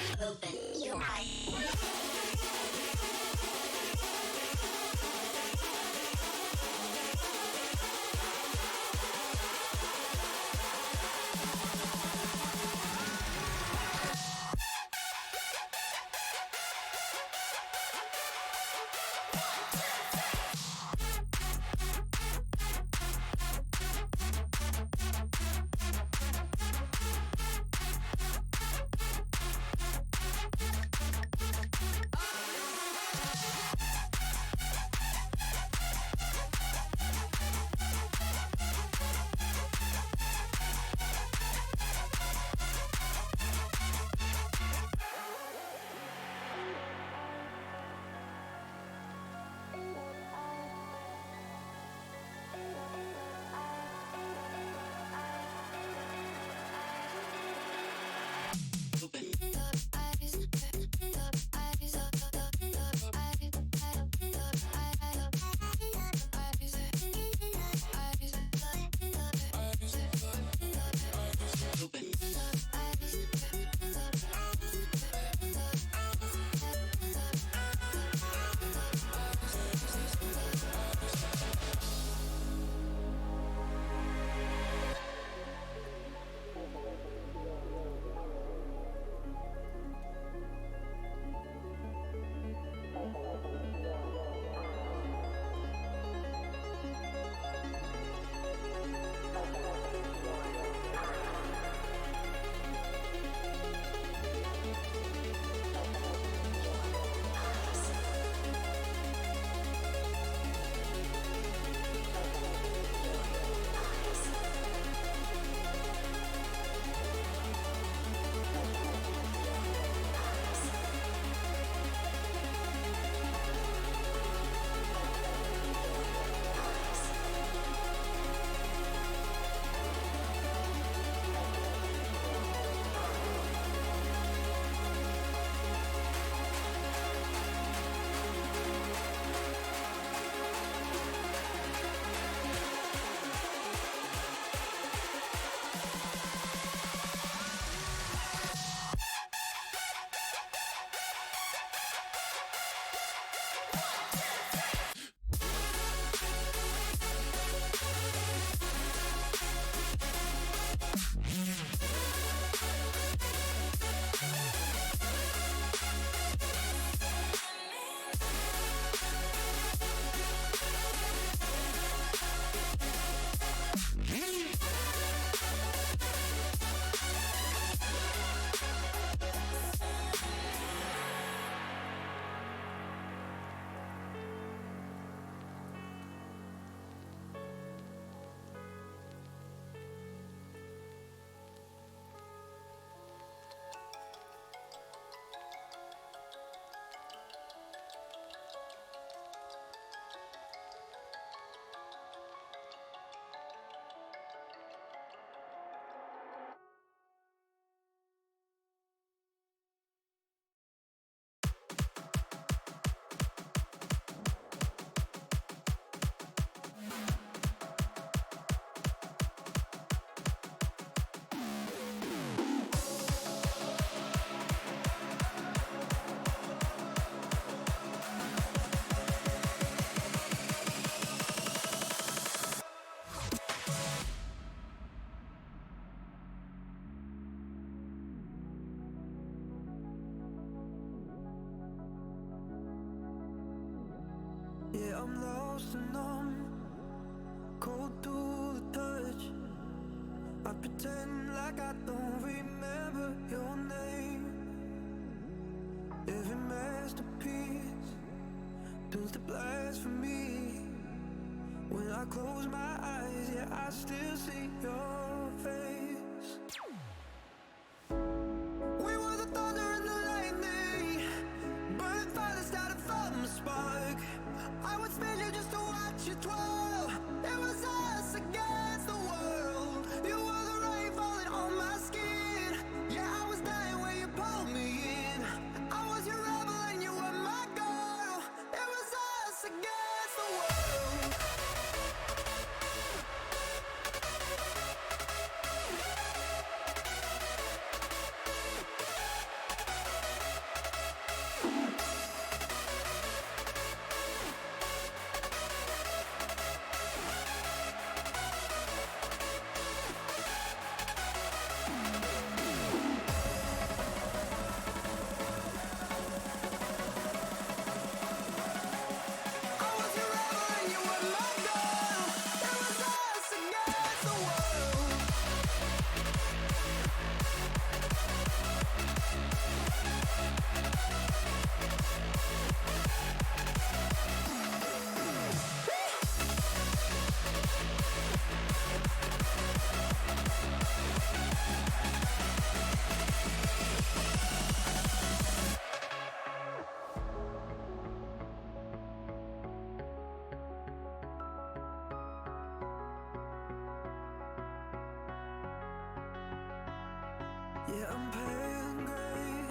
Open your eyes. Yeah, I'm lost and numb, cold to the touch. I pretend like I don't remember your name. Every masterpiece turns to blasphemy. When I close my eyes, yeah, I still see your face. We were the thunder and the lightning, burning fire started from a spark. I would spend you just to watch you twirl. It was us against the world. You were the rain falling on my skin. Yeah, I was dying when you pulled me in. I was your rebel and you were my girl. It was us against the world. Yeah, I'm paying grey,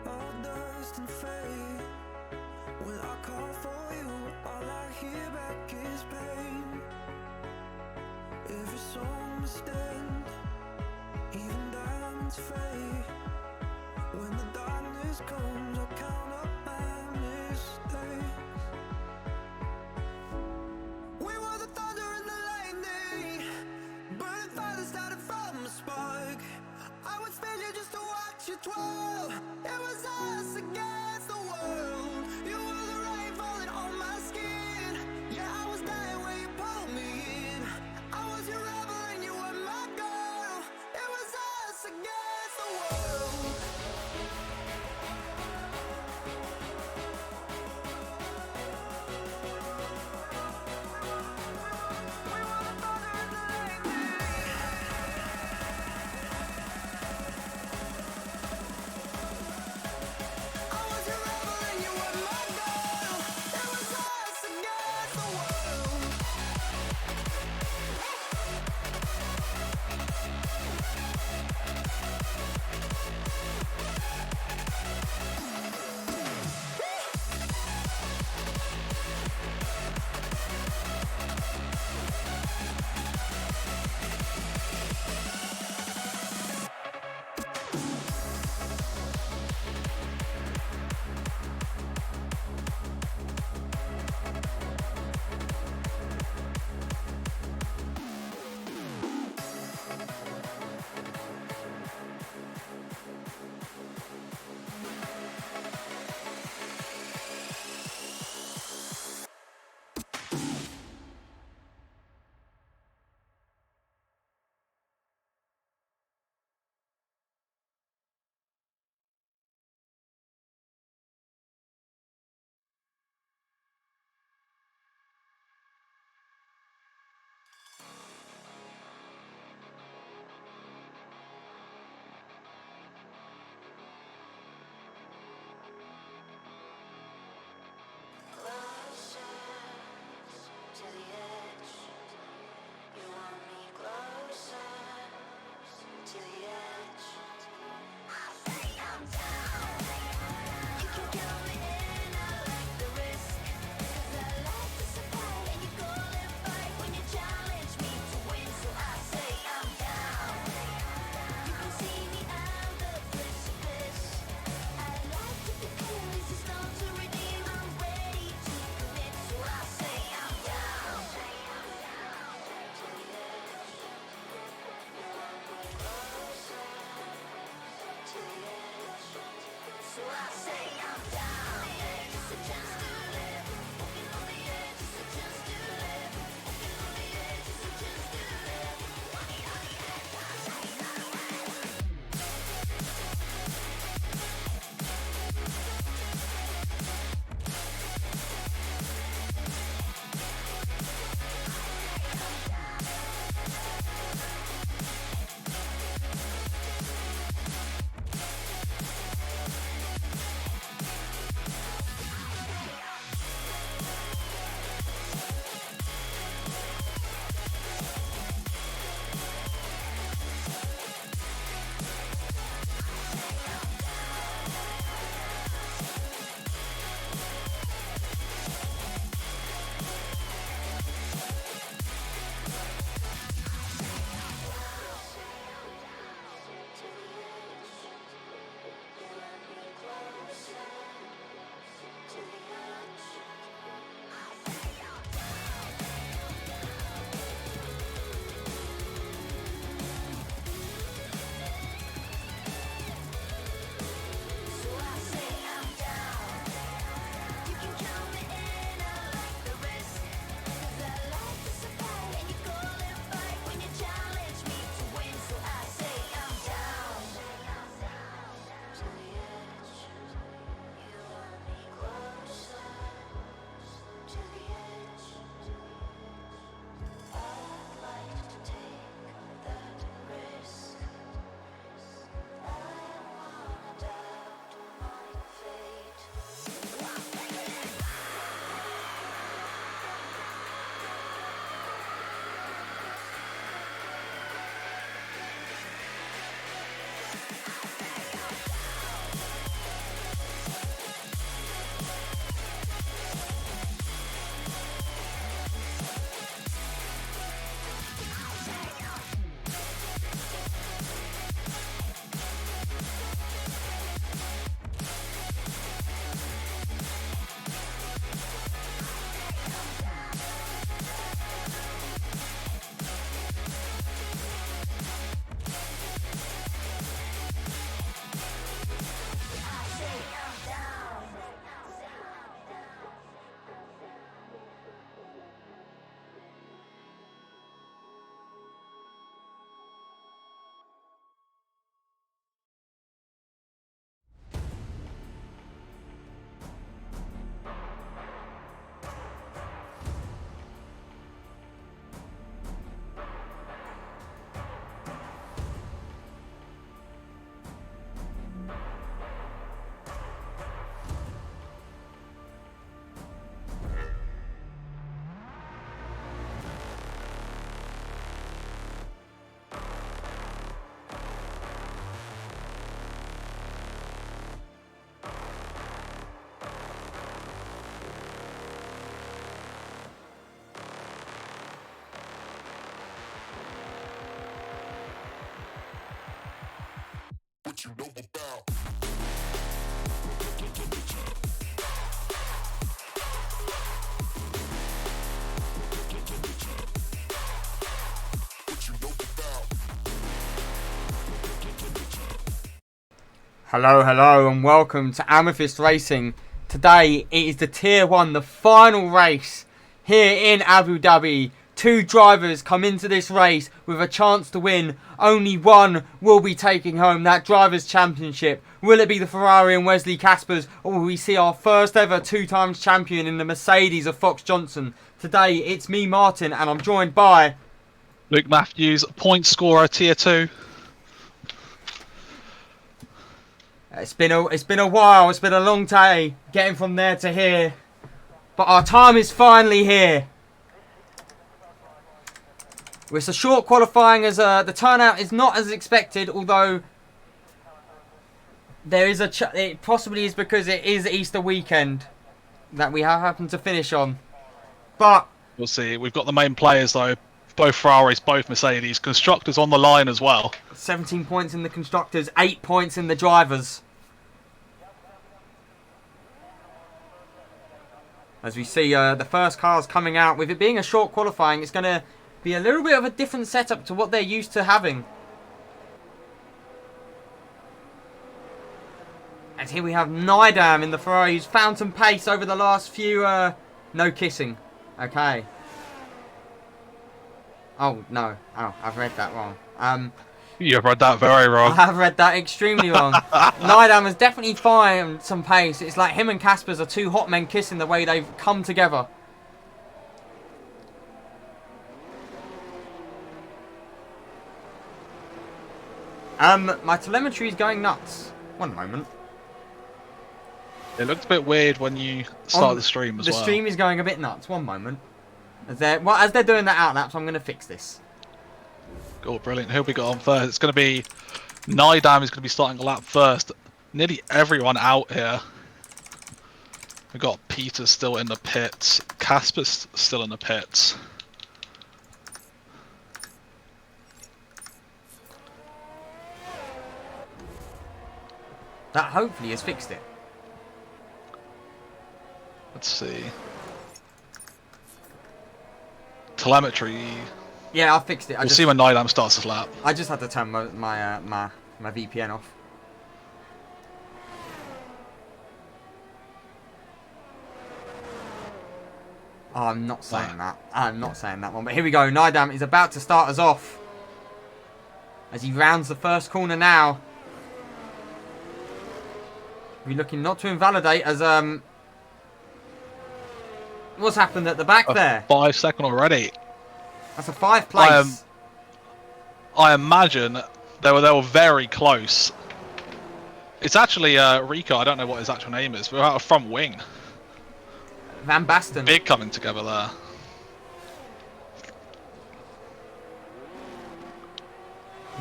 all dust and fade. When I call for you, all I hear back is pain. Every song must end, even diamonds fade. When the darkness comes, I'll count up my mistakes. We were the thunder and the lightning, burning fire that started from a spark. I would spend you just to watch you twirl. It was us against the world. You were the rain falling on my skin. Yeah, I was dying when you pulled me in. I was your rebel and you were my girl. It was us against the world. We were the thunder and the lightning. I was your rebel and you were my girl. It was us against the world. What you know about? Hello, hello, and welcome to Amethyst Racing. Today it is the Tier 1, the final race here in Abu Dhabi. Two drivers come into this race with a chance to win. Only one will be taking home that Drivers' Championship. Will it be the Ferrari and Wesley Caspers, or will we see our first ever two-times champion in the Mercedes of Fox Johnson? Today it's me, Martin, and I'm joined by Luke Matthews, point scorer, Tier 2. It's been a while. It's been a long day getting from there to here, but our time is finally here. It's a short qualifying as the turnout is not as expected, although there is it possibly is because it is Easter weekend that we have happened to finish on. But We'll see. We've got the main players though, both Ferraris, both Mercedes, constructors on the line as well. 17 points in the constructors, 8 points in the drivers. As we see the first cars coming out, with it being a short qualifying, it's going to be a little bit of a different setup to what they're used to having. And here we have Nidam in the Ferrari, who's found some pace over the last few... no kissing. Okay. Oh, no. Oh, I've read that wrong. You've read that very wrong. I have read that extremely wrong. Nidam has definitely found some pace. It's like him and Caspers are two hot men kissing the way they've come together. My telemetry is going nuts. One moment. It looked a bit weird when you start the stream as well. The stream is going a bit nuts. One moment. As they're doing that out laps, I'm going to fix this. Oh, brilliant. Who'll be got on first? It's going to be... Nidam is going to be starting a lap first. Nearly everyone out here. We've got Peter still in the pits. Casper's still in the pits. That hopefully has fixed it. Let's see. Telemetry. Yeah, I fixed it. We'll see when Nidam starts his lap. I just had to turn my VPN off. Oh, I'm not saying that. I'm not saying that one. But here we go. Nidam is about to start us off. As he rounds the first corner now. We're looking not to invalidate as... What's happened at the back there? 5 second already. That's a 5th place. I imagine they were very close. It's actually Rico. I don't know what his actual name is. We're out of front wing. Van Basten. Big coming together there.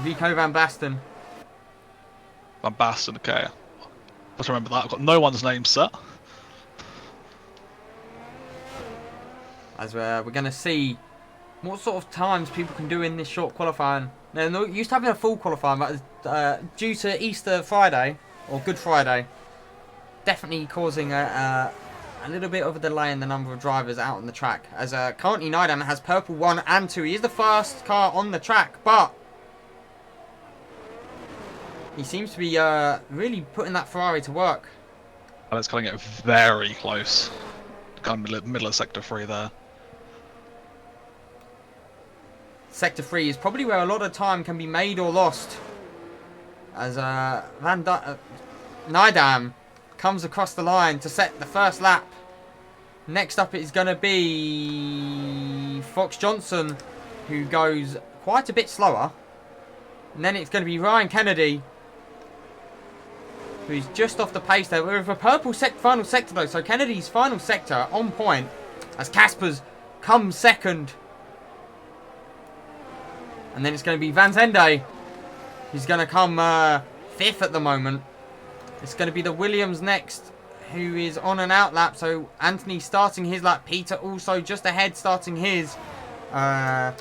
Rico Van Basten. Van Basten, okay. Let's remember that. I've got no one's name set. As we're going to see what sort of times people can do in this short qualifying. They're not used to having a full qualifying, but due to Easter Friday, or Good Friday, definitely causing a little bit of a delay in the number of drivers out on the track. As currently Nidam has purple 1 and 2. He is the first car on the track, but he seems to be really putting that Ferrari to work. And it's going to get very close. Kind of middle of sector 3 there. Sector 3 is probably where a lot of time can be made or lost. As Nidam comes across the line to set the first lap. Next up is going to be Fox Johnson, who goes quite a bit slower. And then it's going to be Ryan Kennedy, who's just off the pace there. We're with a purple final sector though, so Kennedy's final sector on point as Casper's comes second. And then it's going to be Van Zende, who's going to come 5th at the moment. It's going to be the Williams next, who is on an out lap. So Anthony starting his lap. Peter also just ahead starting his. I'd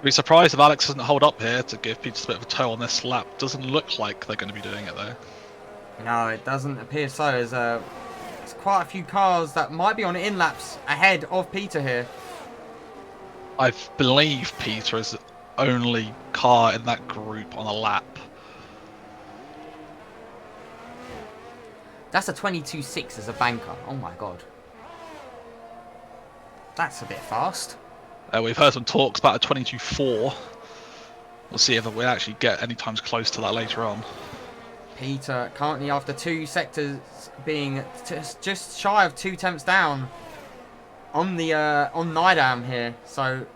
be surprised if Alex doesn't hold up here to give Peter a bit of a toe on this lap. Doesn't look like they're going to be doing it though. No, it doesn't appear so. There's quite a few cars that might be on in laps ahead of Peter here. I believe Peter is the only car in that group on a lap. That's a 22.6 as a banker. Oh my god. That's a bit fast. We've heard some talks about a 22.4. We'll see if we actually get any times close to that later on. Peter currently after 2 sectors being just shy of 2 tenths down on the on Nidam here. So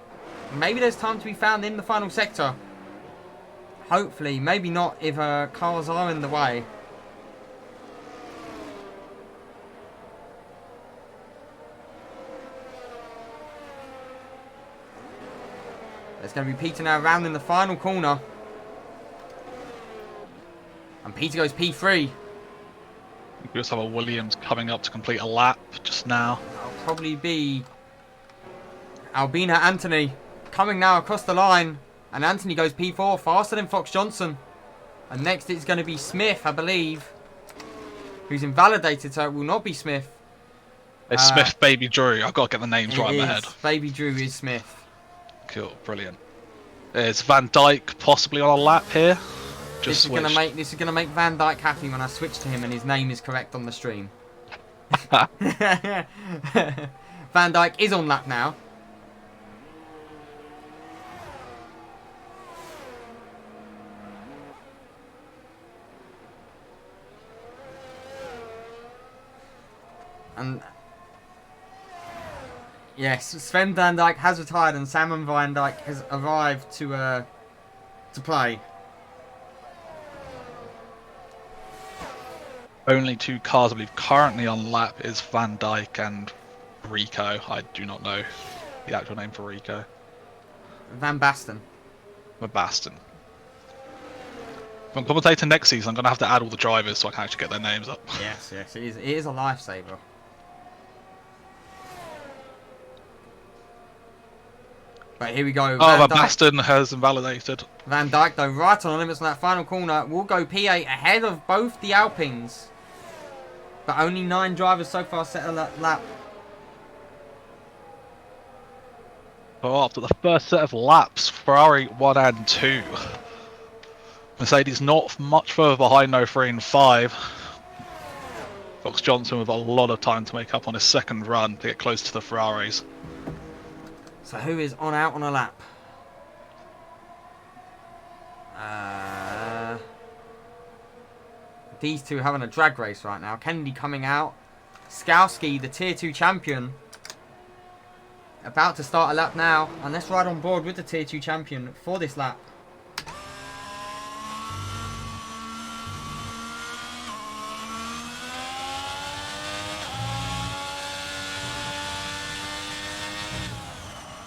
maybe there's time to be found in the final sector. Hopefully, maybe not if cars are in the way. There's going to be Peter now rounding the final corner. And Peter goes P3. We also have a Williams coming up to complete a lap just now. That'll probably be Albina Anthony coming now across the line. And Anthony goes P4, faster than Fox Johnson. And next it's going to be Smith, I believe, who's invalidated, so it will not be Smith. It's Smith, Baby Drew. I've got to get the names right in my head. Baby Drew is Smith. Cool, brilliant. Is Van Dyke possibly on a lap here? This is gonna make Van Dyke happy when I switch to him and his name is correct on the stream. Van Dyke is on lap now. And yes, Sven Van Dyke has retired and Simon Van Dyke has arrived to play. Only 2 cars I believe currently on lap is Van Dyke and Rico. I do not know the actual name for Rico. Van Basten. Van Basten. If I'm commentating next season, I'm going to have to add all the drivers so I can actually get their names up. Yes, it is a lifesaver. But here we go. Van Basten has invalidated. Van Dyke, though, right on the limits on that final corner, will go P8 ahead of both the Alpines. But only 9 drivers so far set a lap. So after the first set of laps, Ferrari 1 and 2. Mercedes not much further behind, no 3 and 5. Fox Johnson with a lot of time to make up on his second run to get close to the Ferraris. So who is out on a lap? These two are having a drag race right now. Kennedy coming out. Skowski, the Tier 2 champion, about to start a lap now. And let's ride on board with the Tier 2 champion for this lap.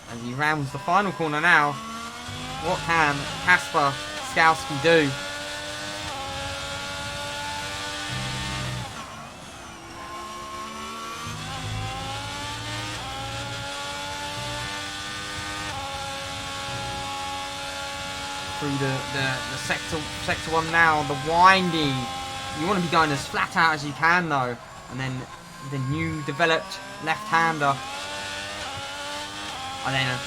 As he rounds the final corner now. What can Kasper Skowski do? through the sector 1 now. The windy. You want to be going as flat out as you can though. And then the new developed left-hander. And then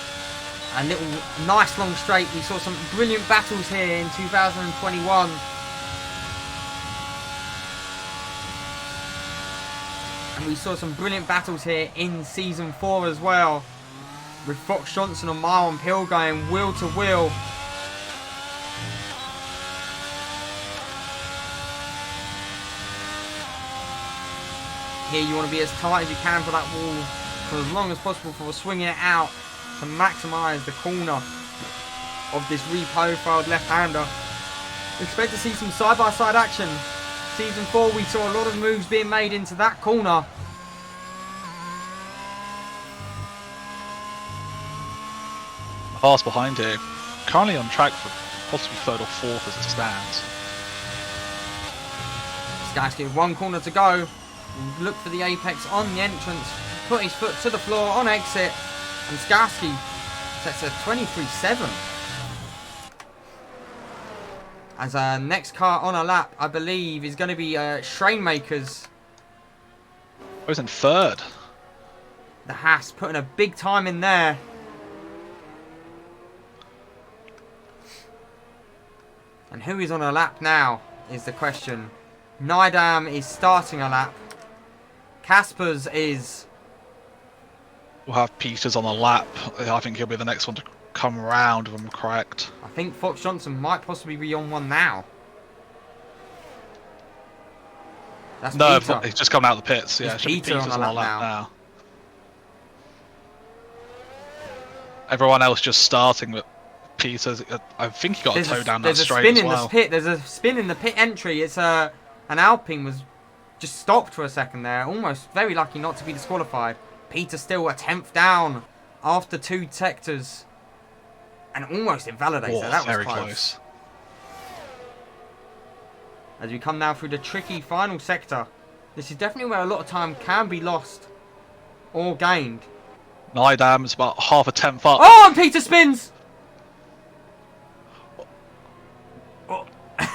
a little nice long straight. We saw some brilliant battles here in 2021. And we saw some brilliant battles here in Season 4 as well. With Fox Johnson and Marlon Pill going wheel to wheel. Here you want to be as tight as you can for that wall for as long as possible before swinging it out to maximise the corner of this reprofiled left-hander. Expect to see some side-by-side action. Season 4 we saw a lot of moves being made into that corner. Fast behind here. Currently on track for possibly 3rd or 4th as it stands. Skarsky with 1 corner to go. Look for the apex on the entrance. Put his foot to the floor on exit. And Skarsky sets a 23-7. As our next car on a lap, I believe, is going to be Shrainmakers. I was in 3rd. The Haas putting a big time in there. And who is on a lap now is the question. Nidam is starting a lap. Caspers is... We'll have Peters on the lap. I think he'll be the next one to come around, if I'm correct. I think Fox Johnson might possibly be on one now. That's No, Peter. he's just coming out of the pits. Yeah, It's it should be Peter Peters on on the the lap lap now. Everyone else just starting, but Peters, I think he got a toe down that straight as well. There's a spin in the pit entry. It's an Alpine was just stopped for a second there. Almost very lucky not to be disqualified. Peter still a 10th down after 2 sectors. And almost invalidated. Oh, That was very close. As we come now through the tricky final sector. This is definitely where a lot of time can be lost or gained. Nidam is about half a 10th up. Oh, and Peter spins! Oh,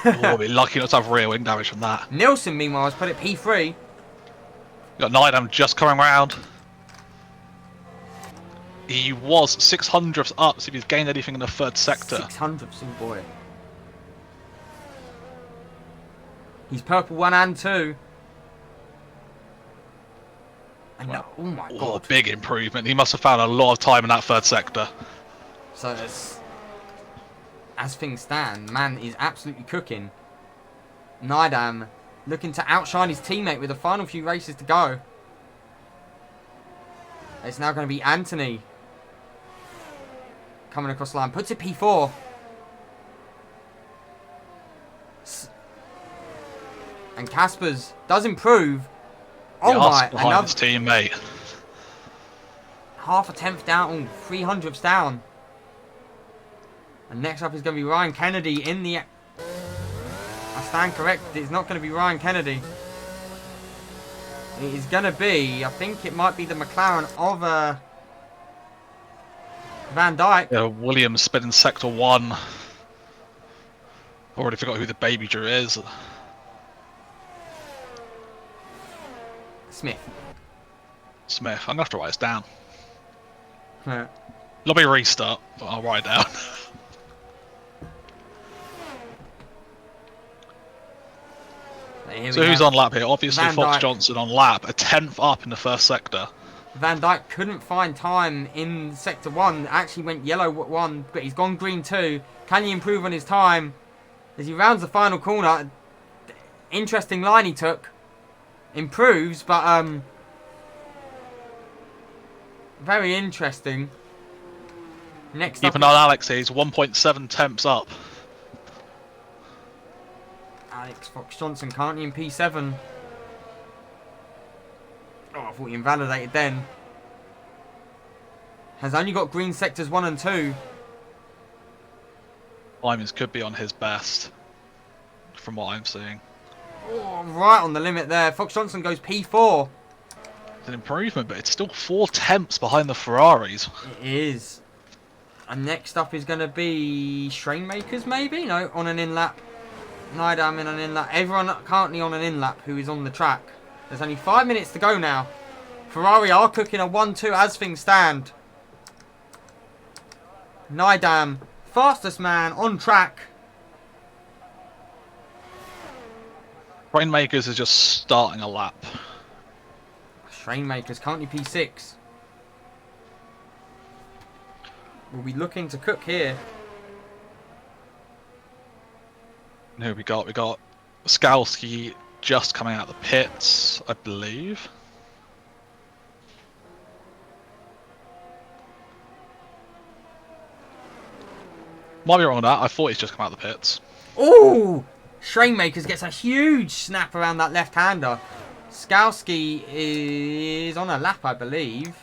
we'll be lucky not to have rear wing damage from that. Nielsen, meanwhile, has put it P3. You got Nidam just coming round. He was 600ths up, so if he's gained anything in the 3rd sector. 600ths, oh boy. He's purple 1 and 2. And no, oh my Oh, god. big improvement. He must have found a lot of time in that 3rd sector. So as things stand, man is absolutely cooking. Nidam looking to outshine his teammate with the final few races to go. It's now going to be Anthony coming across the line. Puts it P4. And Caspers does improve. Oh my, another his teammate. Half a 10th down, 300ths down. And next up is going to be Ryan Kennedy in the... I stand corrected, it's not going to be Ryan Kennedy. It is going to be, I think it might be the McLaren of Van Dyke. Yeah, Williams spinning sector 1. Already forgot who the baby Drew is. Smith. I'm going to have to write this down. Yeah. Lobby restart, but I'll write it down. So who's on lap here? Obviously Van Fox Dijk. Johnson on lap, a 10th up in the 1st sector. Van Dyke couldn't find time in sector 1. Actually went yellow 1, but he's gone green 2. Can he improve on his time as he rounds the final corner? Interesting line he took. Improves, but very interesting. Next Keep up, an eye on Alex here, he's 1.7 temps up. Alex Fox Johnson currently in P7. Oh, I thought he invalidated then. Has only got green sectors 1 and 2. Lyman's could be on his best, from what I'm seeing. Oh, right on the limit there. Fox Johnson goes P4. It's an improvement, but it's still 4 temps behind the Ferraris. It is. And next up is going to be Strainmakers, maybe? No, on an in-lap. Nidam in an in-lap. Everyone currently on an in-lap who is on the track. There's only 5 minutes to go now. Ferrari are cooking a 1-2 as things stand. Nidam, fastest man on track. Rainmakers is just starting a lap. Strainmakers currently P6. We'll be looking to cook here. And who we got? We got Skalski just coming out of the pits, I believe. Might be wrong on that. I thought he's just come out of the pits. Ooh! Strainmakers gets a huge snap around that left-hander. Skalski is on a lap, I believe.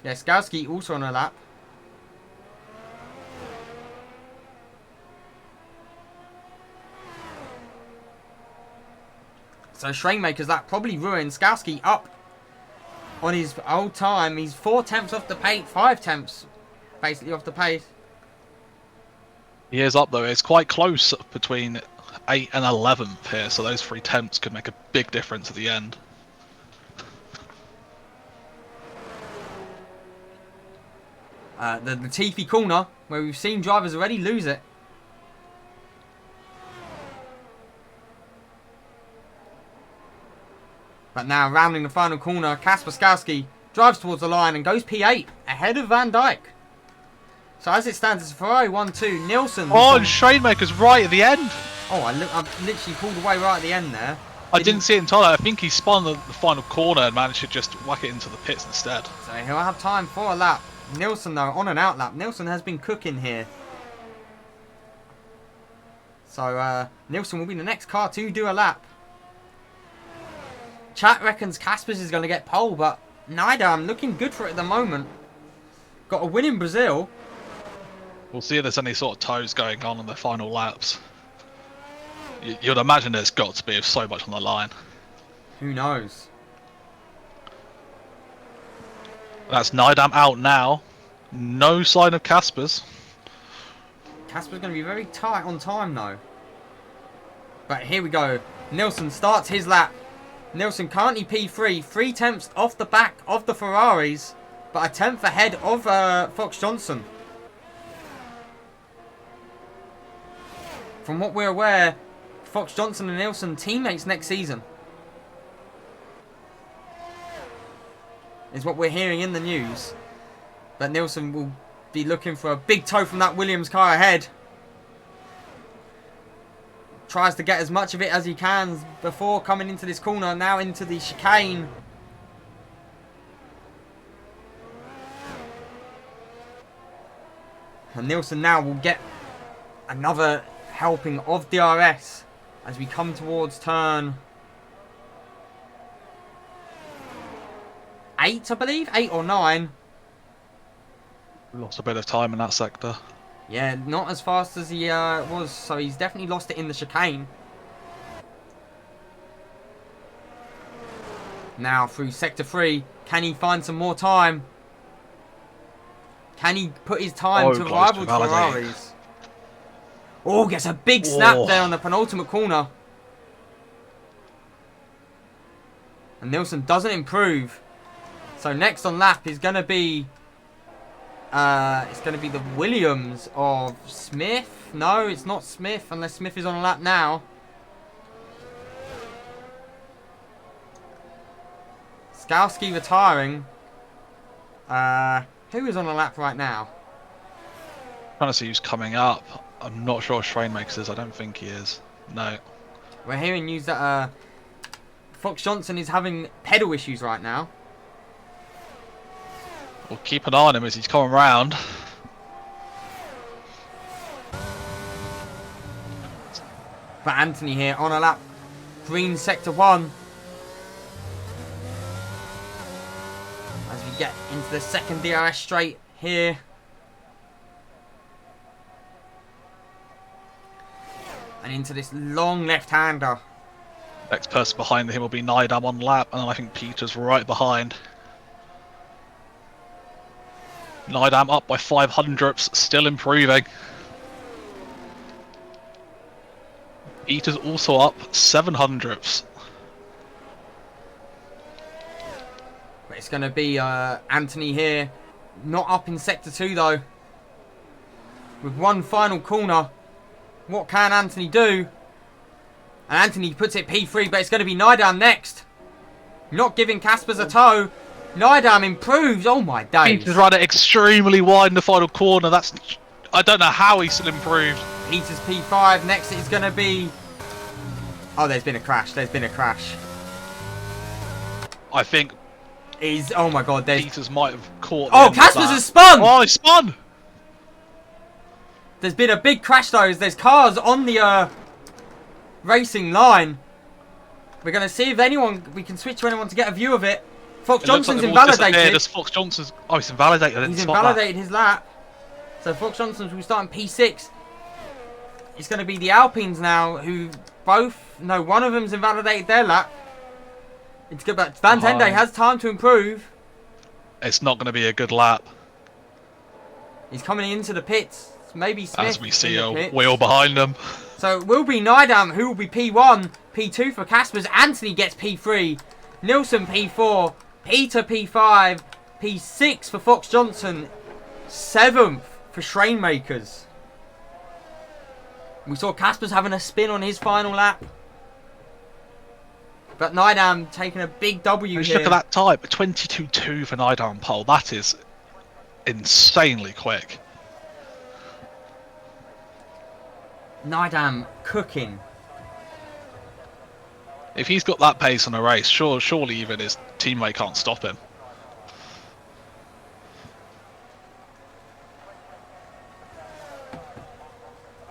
Yeah, Skalski also on a lap. So Strainmakers, that probably ruined Skalski up on his old time. He's 4 tenths off the pace, 5 tenths basically off the pace. He is up though. It's quite close between 8 and 11th here, so those 3 tenths could make a big difference at the end. The Latifi corner, where we've seen drivers already lose it. But now, rounding the final corner, Kasper Skalski drives towards the line and goes P8, ahead of Van Dijk. So as it stands, it's Ferrari 1-2. Nielsen. Oh, and Strainmaker's right at the end. Oh, I literally pulled away right at the end there. I didn't see it entirely. I think he spun the final corner and managed to just whack it into the pits instead. So he'll have time for a lap. Nielsen, though, on an out lap. Nielsen has been cooking here. So Nielsen will be the next car to do a lap. Chat reckons Kaspers is going to get pole, but Nidam looking good for it at the moment. Got a win in Brazil. We'll see if there's any sort of toes going on in the final laps. You'd imagine there's got to be with so much on the line. Who knows? That's Nidam out now. No sign of Kaspers. Kasper's going to be very tight on time, though. But here we go. Nielsen starts his lap. Nielsen currently P3, 3 tenths off the back of the Ferraris, but a tenth ahead of Fox Johnson. From what we're aware, Fox Johnson and Nielsen teammates next season. Is what we're hearing in the news. But Nielsen will be looking for a big toe from that Williams car ahead. Tries to get as much of it as he can before coming into this corner, now into the chicane. And Nielsen now will get another helping of DRS as we come towards turn 8, I believe, 8 or 9. Lost a bit of time in that sector. Yeah, not as fast as he was, so he's definitely lost it in the chicane. Now through sector 3, can he find some more time? Can he put his time to rival Ferraris? Oh, gets a big snap there on the penultimate corner. And Nielsen doesn't improve. So next on lap is going to be... it's going to be the Williams of Smith. No, it's not Smith, unless Smith is on a lap now. Skalski retiring. Who is on a lap right now? Trying to see who's coming up. I'm not sure Strainmakers is. I don't think he is. No. We're hearing news that Fox Johnson is having pedal issues right now. We'll keep an eye on him as he's coming round. But Anthony here on a lap. Green sector 1. As we get into the second DRS straight here. And into this long left-hander. Next person behind him will be Nidam on lap, and then I think Peter's right behind. Nidam up by 500ths, still improving. Peter's also up 700ths. But it's going to be Anthony here. Not up in Sector 2 though. With one final corner. What can Anthony do? And Anthony puts it P3, but it's going to be Nidam next. Not giving Caspers a toe. Nidam improves. Oh my days. Peter's run it extremely wide in the final corner. I don't know how he still improved. Peter's P5. Next is going to be... Oh, there's been a crash. There's been a crash. I think Oh my god, there's... Peters might have caught... Oh, Caspers has spun! Oh, he spun! There's been a big crash though. There's cars on the racing line. We're going to see if we can switch to anyone to get a view of it. Fox Johnson's invalidated. Fox Johnson's... Oh, he's invalidated. He's invalidated his lap. So Fox Johnson's will start in P6. It's going to be the Alpines now who both... No, one of them's invalidated their lap. It's good, but Van Tende has time to improve. It's not going to be a good lap. He's coming into the pits. Maybe Smith. As we see a wheel behind them. So it will be Nidam who will be P1. P2 for Caspers. Anthony gets P3. Nilsson P4. Peter P5. P6 for Fox Johnson. 7th for Schrainmakers. We saw Caspers having a spin on his final lap. But Nidam taking a big W here. Look at that time. 22.2 for Nidam pole. That is insanely quick. Nidam cooking. If he's got that pace on a race, surely even his teammate can't stop him.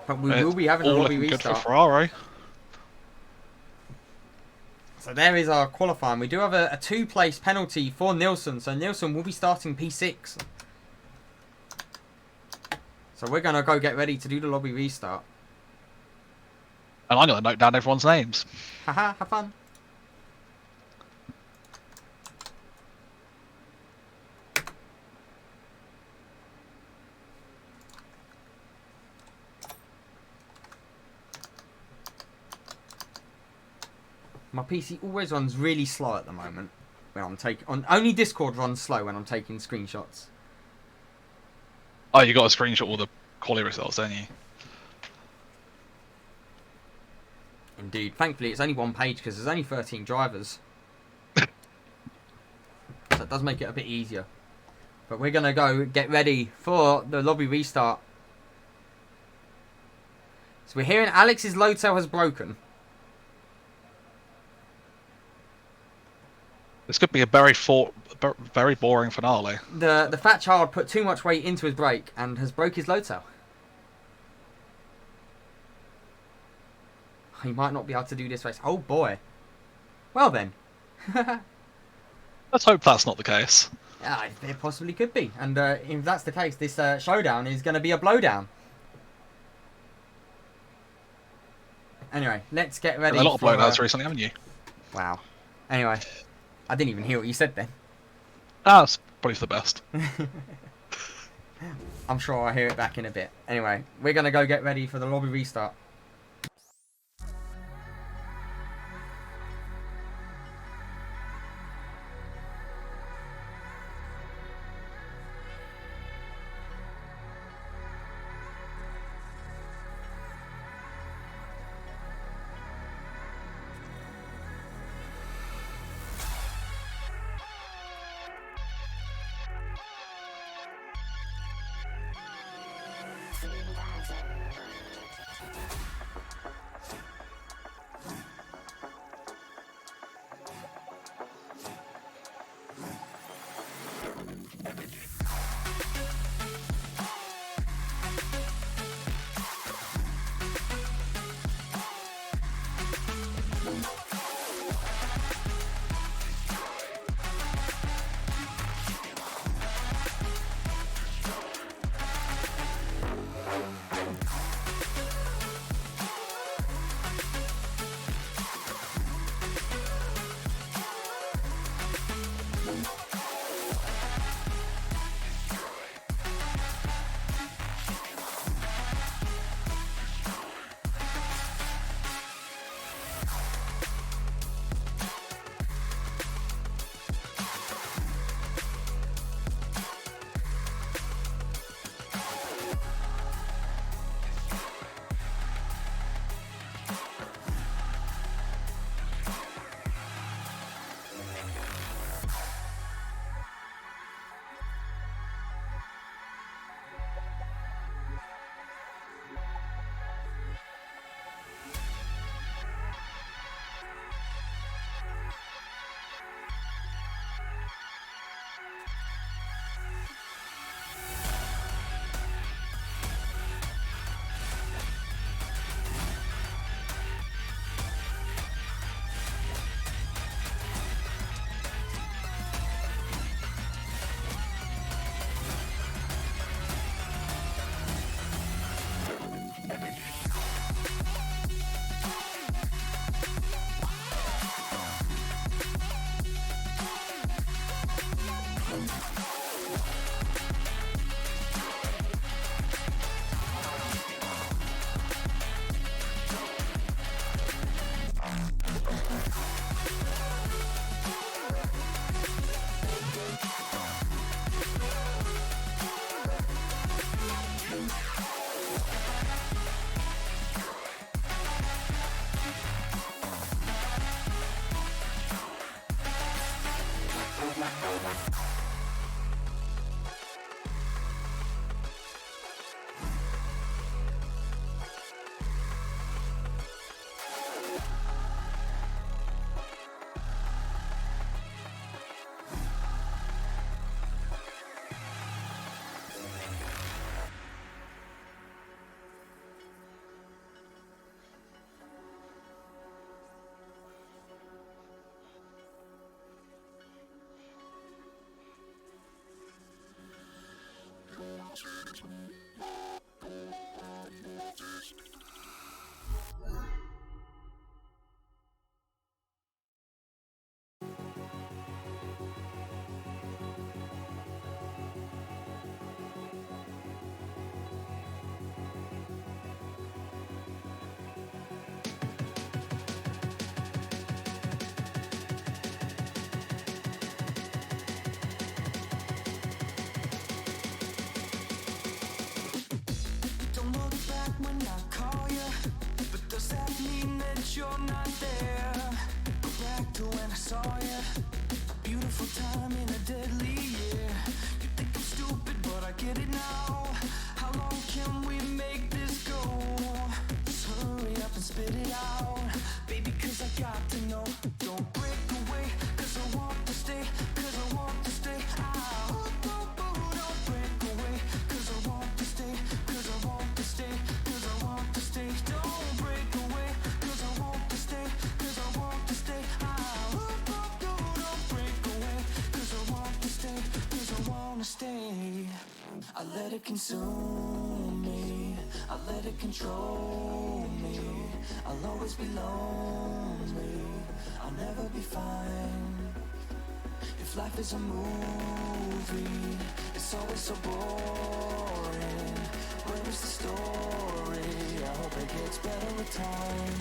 But we will be having a lobby looking restart. Good for Ferrari. So there is our qualifying. We do have a 2-place penalty for Nilsson. So Nilsson will be starting P6. So we're going to go get ready to do the lobby restart. And I'm going to note down everyone's names. Haha, have fun. My PC always runs really slow at the moment when I'm only Discord runs slow when I'm taking screenshots. Oh, you got to screenshot all the quality results, don't you? Indeed. Thankfully, it's only one page because there's only 13 drivers. So it does make it a bit easier. But we're going to go get ready for the lobby restart. So we're hearing Alex's load cell has broken. This could be a very boring finale. The fat child put too much weight into his brake and has broke his load cell. He might not be able to do this race. Oh boy. Well then. Let's hope that's not the case. Yeah, it possibly could be. And if that's the case, this showdown is going to be a blowdown. Anyway, let's get ready. A lot of blowdowns recently, haven't you? Wow. Anyway, I didn't even hear what you said then. That's probably for the best. I'm sure I'll hear it back in a bit. Anyway, we're going to go get ready for the lobby restart. Don't look back when I call you, but does that mean that you're not there? Go back to when I saw you, a beautiful time in a deadly year. You think I'm stupid, but I get it now. How long can we make this go? Just hurry up and spit it out, baby, cause I got to know. Don't break away, cause I want to stay, cause I want to stay. Don't break away, cause I want to stay, cause I want to stay, cause I want to stay. Don't break away, cause I want to stay, cause I want to stay. Don't break away, cause I want to stay, cause I want to stay. I let it consume me, I let it control me. I'll always be lonely, I'll never be fine. If life is a movie, it's always so boring. Where is the story? I hope it gets better with time.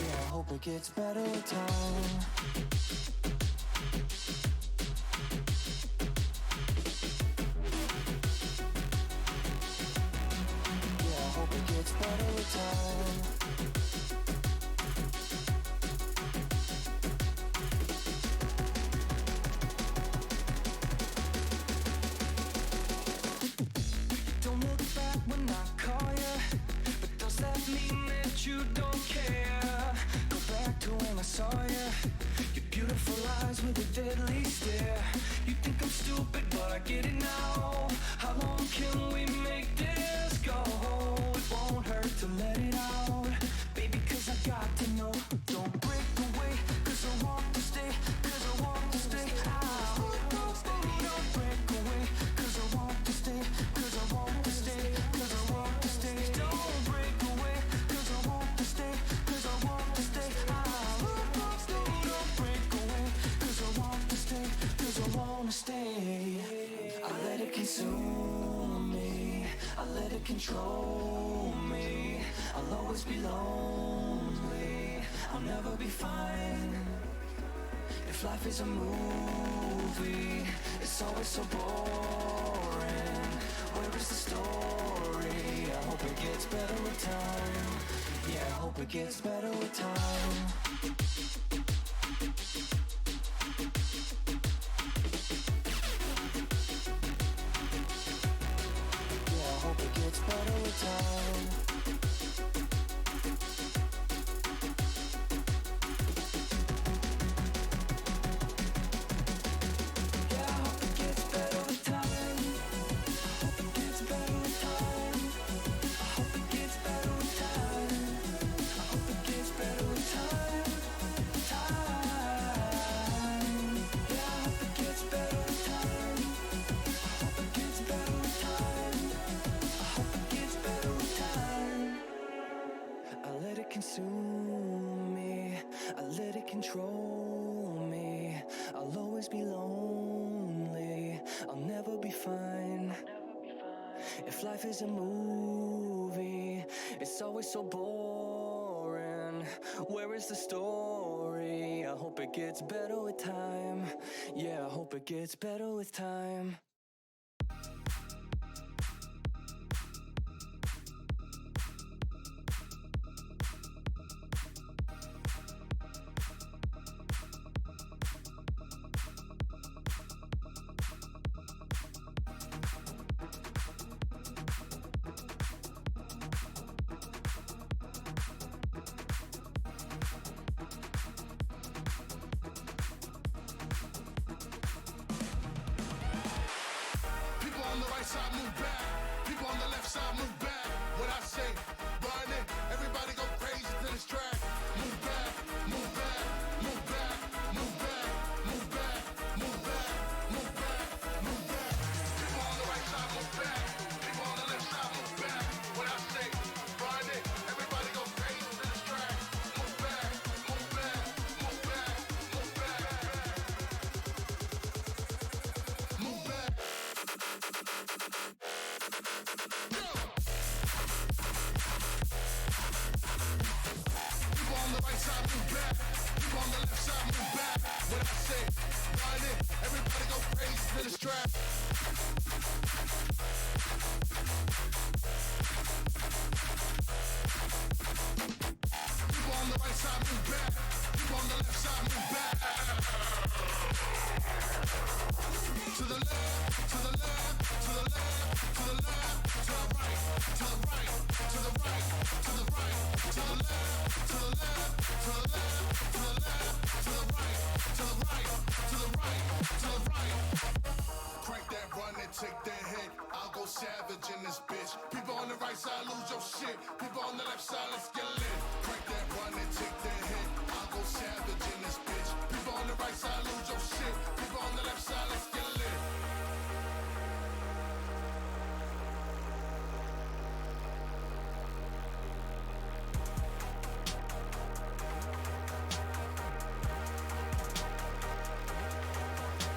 Yeah, I hope it gets better with time. Yeah, I hope it gets better with time. Don't look back when I call you, but does that mean that you don't care? Go back to when I saw you, your beautiful eyes with a deadly stare. You think I'm stupid, but I get it now. How long can we make this go? It won't hurt to let it out, baby, cause I got to know. Don't break away, cause I want to stay, cause I want to stay. Don't break away, cause I want to stay, cause I want to stay, cause I want to stay. Don't break away, cause I want to stay, cause I want to stay. Don't break away, cause I want to stay, cause I want to stay. I let it consume me, I let it control me. I'll always be lonely, I'll never be fine. If life is a movie, it's always so boring. Where is the story? I hope it gets better with time. Yeah, I hope it gets better with time. Yeah, I hope it gets better with time. Yeah, I hope it gets better with time. I hope it gets better with time. I hope it gets better with time. I hope it gets better with time. Time. Yeah, I hope it gets better with time. I hope it gets better with time. I hope it gets better with time. I let it consume me, I let it control me. I'll always be lonely, I'll never be fine. If life is a movie, it's always so boring. Where is the story? I hope it gets better with time. Yeah, I hope it gets better with time. side, move back. When I say run it, everybody go crazy to this track. Move back, move back, move back, move back, move back, move back, move back, move back. People on the right side, move back. People on the left side, move back. When I say run it, everybody go crazy to this track. Move back, move back, move back, move back, move back. People on the right side, move back. People on the left side, move back. When I say run it, everybody go crazy to this track. People on the right side, move back. People on the left side, move back. To the left, to the left, to the left, to the left, to the right, to the right, to the right, to the right, to the left, to the left, to the left, to the left, to the right, to the right, to the right, to the right. Crank that run and take that hit. I'll go savage in this bitch. People on the right side lose your shit. People on the left side, let's get lit. Crank that run and take that hit. I'll go savage in this bitch. People on the right side lose your shit. People on the left side, let's get lit.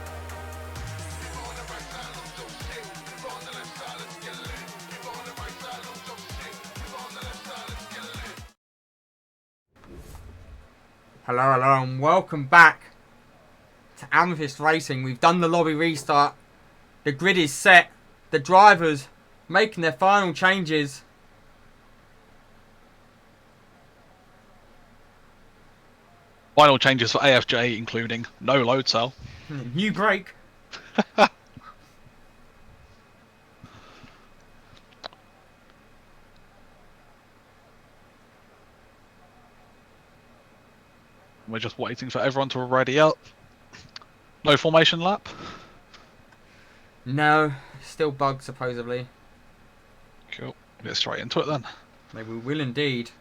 People on the right side lose your shit. People on the left side, let's get lit. People on the right side lose your shit. People on the left side, let's get lit. Hello, hello, and welcome back to Amethyst Racing. We've done the lobby restart. The grid is set. The drivers making their final changes. Final changes for AFJ, including no load cell. New brake. We're just waiting for everyone to ready up. No formation lap. No, still bugged supposedly. Cool. Get straight into it then. Maybe we will indeed.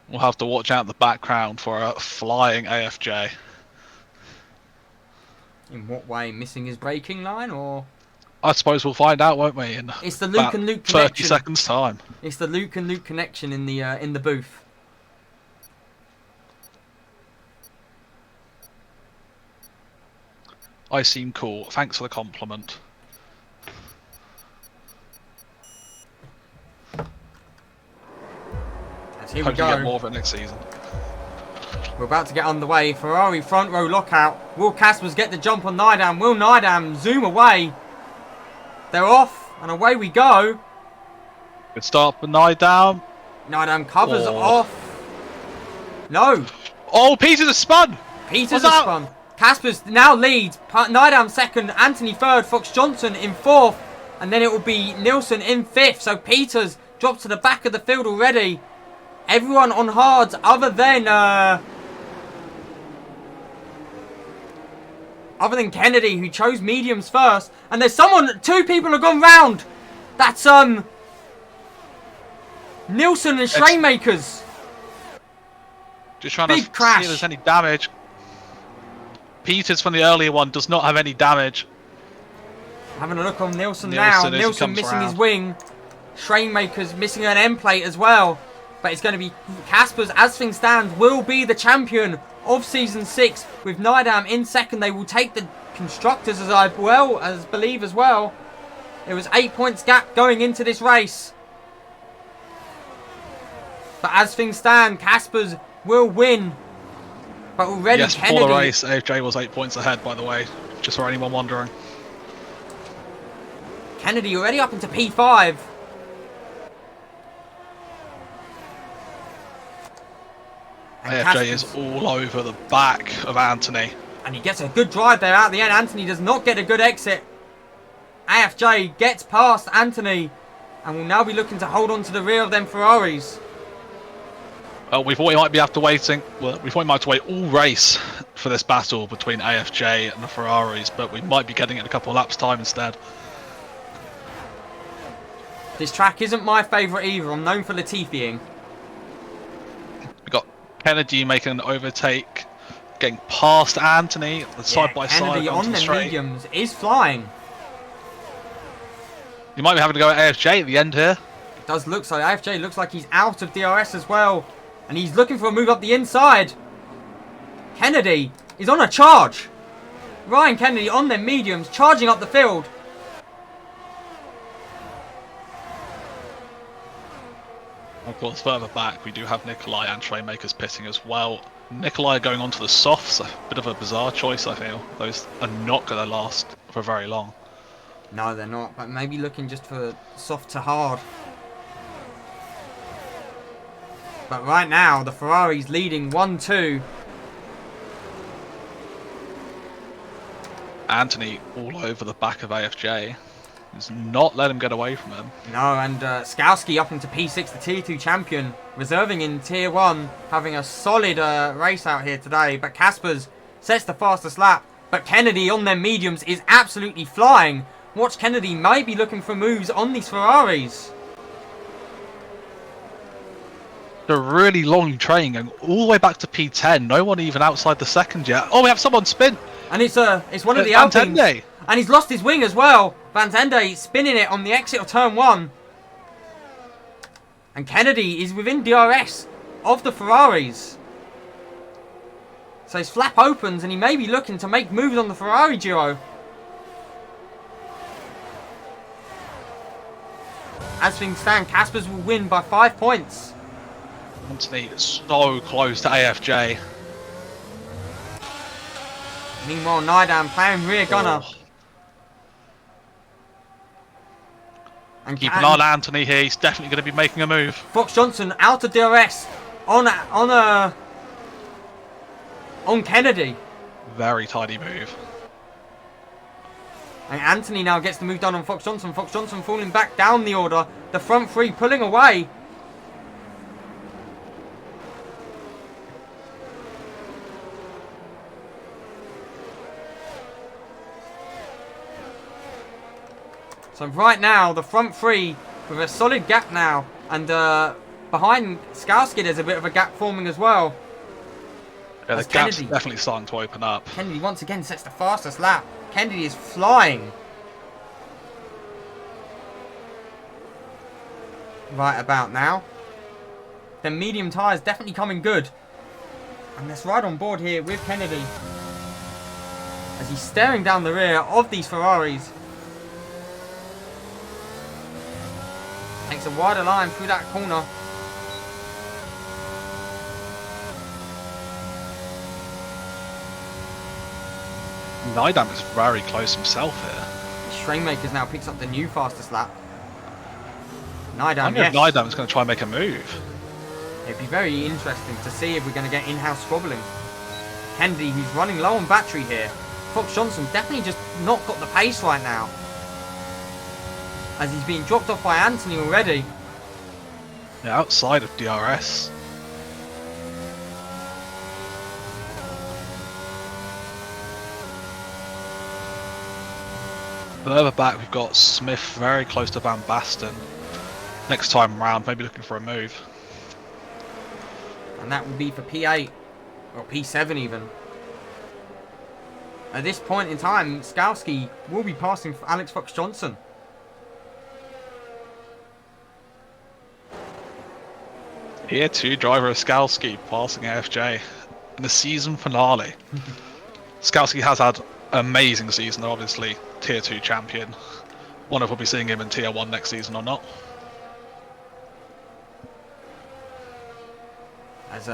We'll have to watch out in the background for a flying AFJ. In what way? Missing his braking line, or I suppose we'll find out, won't we? In it's the Luke about and Luke 30 connection. seconds time. It's the Luke and Luke connection in the booth. I seem cool. Thanks for the compliment. As here Hope we to get go. more of it next season. We're about to get underway. Ferrari front row lockout. Will Caspers get the jump on Nidam? Will Nidam zoom away? They're off, and away we go. Good start for Nidam. Nidam covers Oh. off. No, Oh, Peters has spun! Peters What's has that? spun. Caspers now leads. Nidam second, Anthony third, Fox Johnson in fourth, and then it will be Nilsson in fifth. So Peters drops to the back of the field already. Everyone on hards other than Kennedy, who chose mediums first. And there's two people have gone round. That's Nilsson and Schrainmakers. Just trying Big to crash. see if there's any damage. Peters from the earlier one does not have any damage. Having a look on Nilsson Nilsson now. as he Nilsson comes missing his round. wing. Schrainmakers missing an end plate as well. But it's going to be Caspers, as things stand, will be the champion of Season 6. With Nidam in second, they will take the Constructors as believe as well. It was 8 points gap going into this race. But as things stand, Caspers will win. But already Yes, Kennedy... before the race, AFJ was 8 points ahead, by the way. Just for anyone wondering. Kennedy already up into P5. And AFJ Caspers- is all over the back of Anthony. And he gets a good drive there at the end. Anthony does not get a good exit. AFJ gets past Anthony and will now be looking to hold on to the rear of them Ferraris. We thought he might be after waiting. Well, we thought he might have to wait all race for this battle between AFJ and the Ferraris, but we might be getting it in a couple of laps' time instead. This track isn't my favourite either. I'm known for Latifiing. We got Kennedy making an overtake, getting past Anthony, the side by side Kennedy onto on the the straight. mediums is flying. You might be having to go at AFJ at the end here. It does look so. AFJ looks like he's out of DRS as well. And he's looking for a move up the inside. Kennedy is on a charge. Ryan Kennedy on their mediums, charging up the field. Of course, further back, we do have Nikolai and Trainmakers pitting as well. Nikolai going on to the softs, a bit of a bizarre choice, I feel. Those are not going to last for very long. No, they're not, but maybe looking just for soft to hard. But right now, the Ferrari's leading 1-2. Anthony all over the back of AFJ. Does not let him get away from him. No, and Skowski up into P6, the Tier 2 champion, reserving in Tier 1, having a solid race out here today. But Caspers sets the fastest lap. But Kennedy on their mediums is absolutely flying. Watch Kennedy may be looking for moves on these Ferraris. The really long train going all the way back to P10. No one even outside the second yet. Oh, we have someone spin. And it's one of the Van Alpines. Tende. And he's lost his wing as well. Van Tende spinning it on the exit of turn 1. And Kennedy is within DRS of the Ferraris. So his flap opens and he may be looking to make moves on the Ferrari duo. As things stand, Caspers will win by 5 points. Anthony so close to AFJ. Meanwhile, Nidam playing rear gunner. Oh. And Keep an eye on Anthony here. He's definitely going to be making a move. Fox Johnson out of DRS on Kennedy. Very tidy move. And Anthony now gets the move done on Fox Johnson. Fox Johnson falling back down the order. The front three pulling away. So right now, the front three with a solid gap now. And behind Skowski, there's a bit of a gap forming as well. Yeah, the As gap's Kennedy. definitely starting to open up. Kennedy once again sets the fastest lap. Kennedy is flying. Right about now. The medium tyres definitely coming good. And let's ride on board here with Kennedy. As he's staring down the rear of these Ferraris. Takes a wider line through that corner. Nidam is very close himself here. Strainmakers now picks up the new fastest lap. I Nidam, wonder yes. if Nidam is going to try and make a move. It'd be very interesting to see if we're going to get in-house squabbling. Kennedy, who's running low on battery here. Fox Johnson definitely just not got the pace right now. As he's being dropped off by Anthony already. Yeah, outside of DRS. Further back, we've got Smith very close to Van Basten. Next time round, maybe looking for a move. And that will be for P8. Or P7 even. At this point in time, Skowski will be passing for Alex Fox Johnson. Here too, driver of Skalski passing AFJ in the season finale. Skalski has had an amazing season, though, obviously Tier 2 champion. Wonder if we'll be seeing him in Tier 1 next season or not. As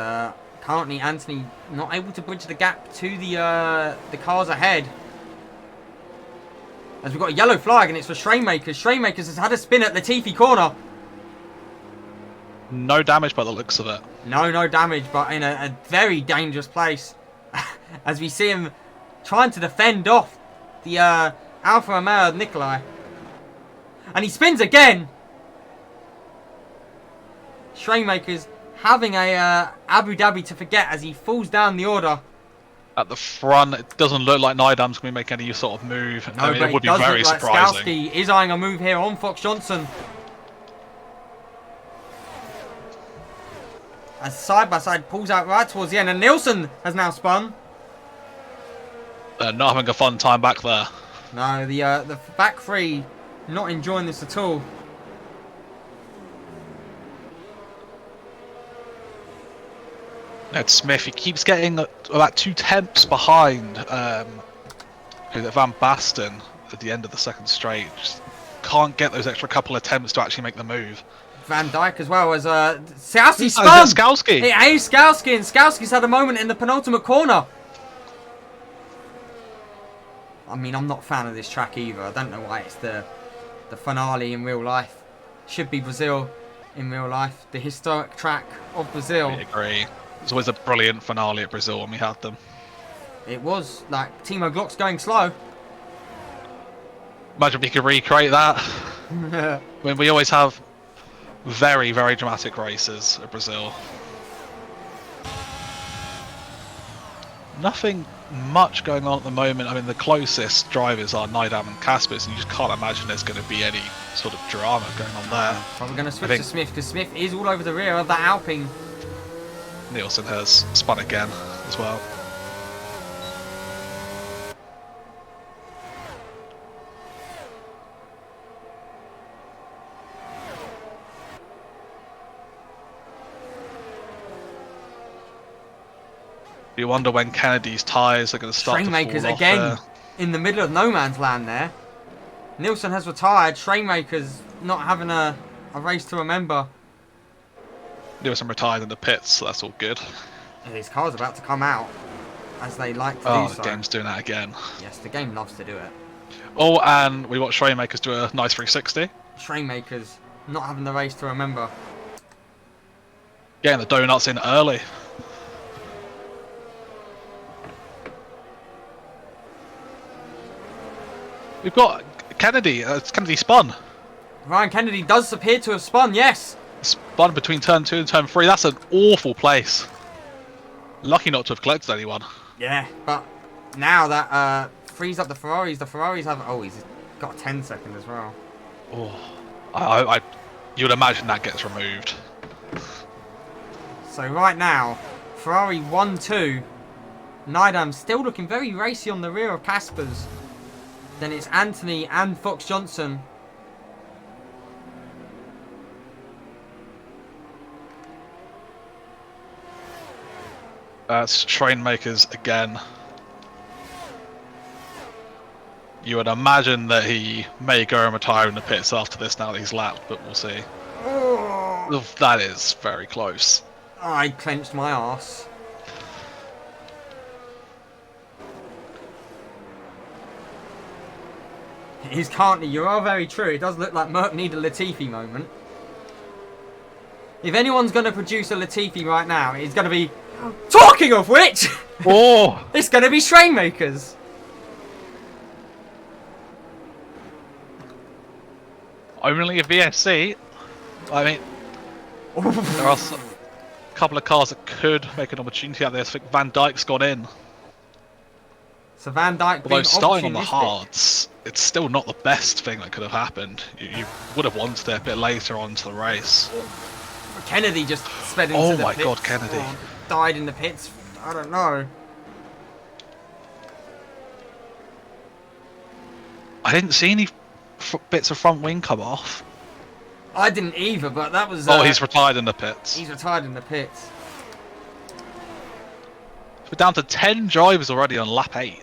currently Anthony not able to bridge the gap to the cars ahead. As we've got a yellow flag and it's for Strainmakers. Strainmakers has had a spin at Latifi corner. No damage by the looks of it. No damage, but in a very dangerous place. As we see him trying to defend off the Alfa Romeo Nikolai. And he spins again. Strainmakers having a Abu Dhabi to forget as he falls down the order. At the front, it doesn't look like Nidam's going to be making any sort of move. No, I mean, but it would it be does very look like surprising. Skowski is eyeing a move here on Fox Johnson. As side by side pulls out right towards the end, and Nielsen has now spun. They're not having a fun time back there. No, the back three not enjoying this at all. Ed Smith, he keeps getting about 2 tenths behind Van Basten at the end of the second straight. Just can't get those extra couple of attempts to actually make the move. Van Dijk as well as Skowski spun. Oh, is that Skowski? It is Skowski, and Skowski's had a moment in the penultimate corner. I mean, I'm not a fan of this track either. I don't know why it's the finale in real life. Should be Brazil in real life. The historic track of Brazil. I agree. It's always a brilliant finale at Brazil when we had them. It was like Timo Glock's going slow. Imagine if we could recreate that. When we always have very, very dramatic races at Brazil. Nothing much going on at the moment. I mean, the closest drivers are Nidam and Kaspers, and you just can't imagine there's going to be any sort of drama going on there. But we're going to switch to Smith because Smith is all over the rear of that Alpine. Nielsen has spun again as well. You wonder when Kennedy's tyres are going to start to fall Trainmakers off again there. in the middle of no man's land there. Nielsen has retired. Trainmakers not having a race to remember. Nielsen retired in the pits, so that's all good. And his car's about to come out, as they like to Oh, do the so. game's doing that again. Yes, the game loves to do it. Oh, and we watched Trainmakers do a nice 360. Trainmakers not having the race to remember. Getting the donuts in early. We've got Kennedy. Kennedy spun. Ryan Kennedy does appear to have spun, yes. Spun between turn 2 and turn 3. That's an awful place. Lucky not to have collected anyone. Yeah, but now that frees up the Ferraris have... Oh, he's got a 10-second as well. Oh, you would imagine that gets removed. So right now, Ferrari 1-2. Nidam still looking very racy on the rear of Kaspers. Then it's Anthony and Fox Johnson. That's Trainmakers again. You would imagine that he may go and retire in the pits after this now that he's lapped, but we'll see. Oh, That is very close. I clenched my arse. It is currently, you are very true. It does look like Merck need a Latifi moment. If anyone's going to produce a Latifi right now, it's going to be... Talking of which! Oh! It's going to be Trainmakers. Only a VSC? I mean, there are a couple of cars that could make an opportunity out of this. I think Van Dijk's gone in. So Van Dijk Although being starting on the opportunistic. hards, it's still not the best thing that could have happened. You would have wanted it a bit later on to the race. Kennedy just sped into Oh the my pits. God, Kennedy. Or died in the pits. I don't know. I didn't see any bits of front wing come off. I didn't either, but that was... Oh, he's retired in the pits. He's retired in the pits. We're down to 10 drivers already on lap 8.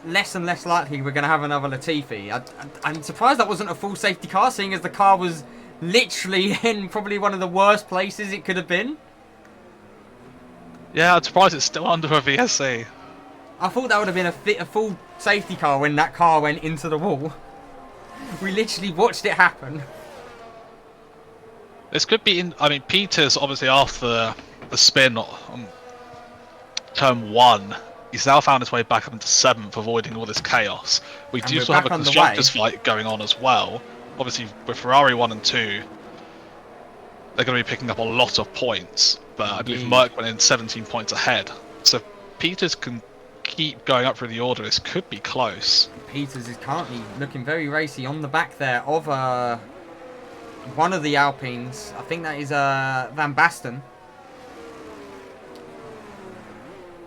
Less and less likely we're going to have another Latifi. I'm surprised that wasn't a full safety car, seeing as the car was literally in probably one of the worst places it could have been. Yeah, I'm surprised it's still under a VSC. I thought that would have been a full safety car when that car went into the wall. We literally watched it happen. This could be in... I mean, Peters, obviously, after the spin on turn 1, he's now found his way back up into 7th, avoiding all this chaos. We And do we're still have a back on the constructors way. fight going on as well. Obviously, with Ferrari 1 and 2, they're going to be picking up a lot of points. but I believe Indeed. Merck went in 17 points ahead. So if Peters can keep going up through the order, this could be close. Peters is currently looking very racy on the back there of one of the Alpines. I think that is Van Basten.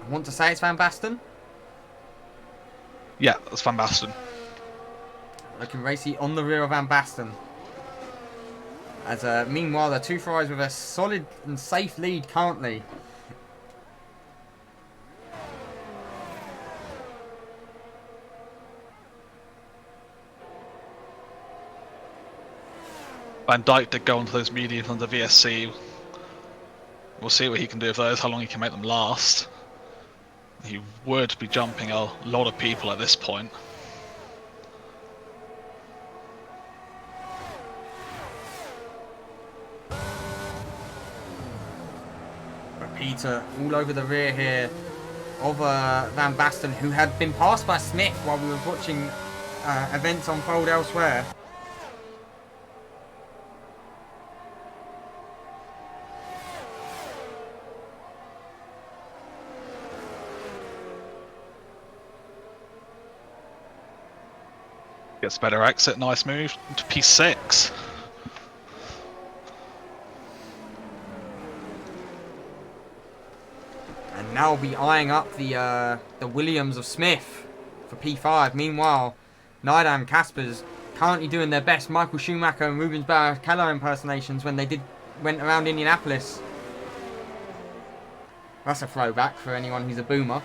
I want to say it's Van Basten. Yeah, that's Van Basten. Looking racy on the rear of Van Basten. As meanwhile, the two Ferraris with a solid and safe lead currently. Van Dijk did go onto those mediums on the VSC. We'll see what he can do with those, how long he can make them last. He would be jumping a lot of people at this point. But Peter all over the rear here of Van Basten, who had been passed by Smith while we were watching events unfold elsewhere. Gets better exit, nice move to P6. And now be eyeing up the Williams of Smith for P5. Meanwhile, Nidam Caspers currently doing their best Michael Schumacher and Rubens Barrichello impersonations when they went around Indianapolis. That's a throwback for anyone who's a boomer.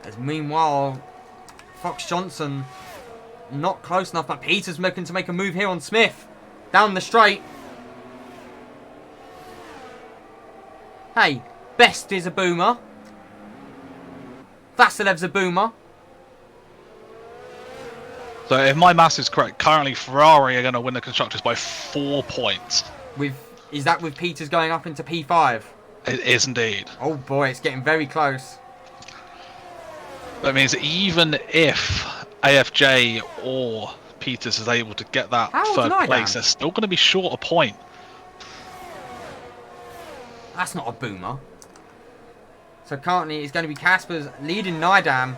As meanwhile, Fox Johnson not close enough, but Peters looking to make a move here on Smith. Down the straight. Hey, Best is a boomer. Vasilev's a boomer. So if my maths is correct, currently Ferrari are going to win the Constructors by 4 points. Is that with Peters going up into P5? It is indeed. Oh boy, it's getting very close. That means even if AFJ or Peters is able to get that How third did I place, down? they're still going to be short a point. That's not a boomer. So currently it's going to be Caspers leading Nidam.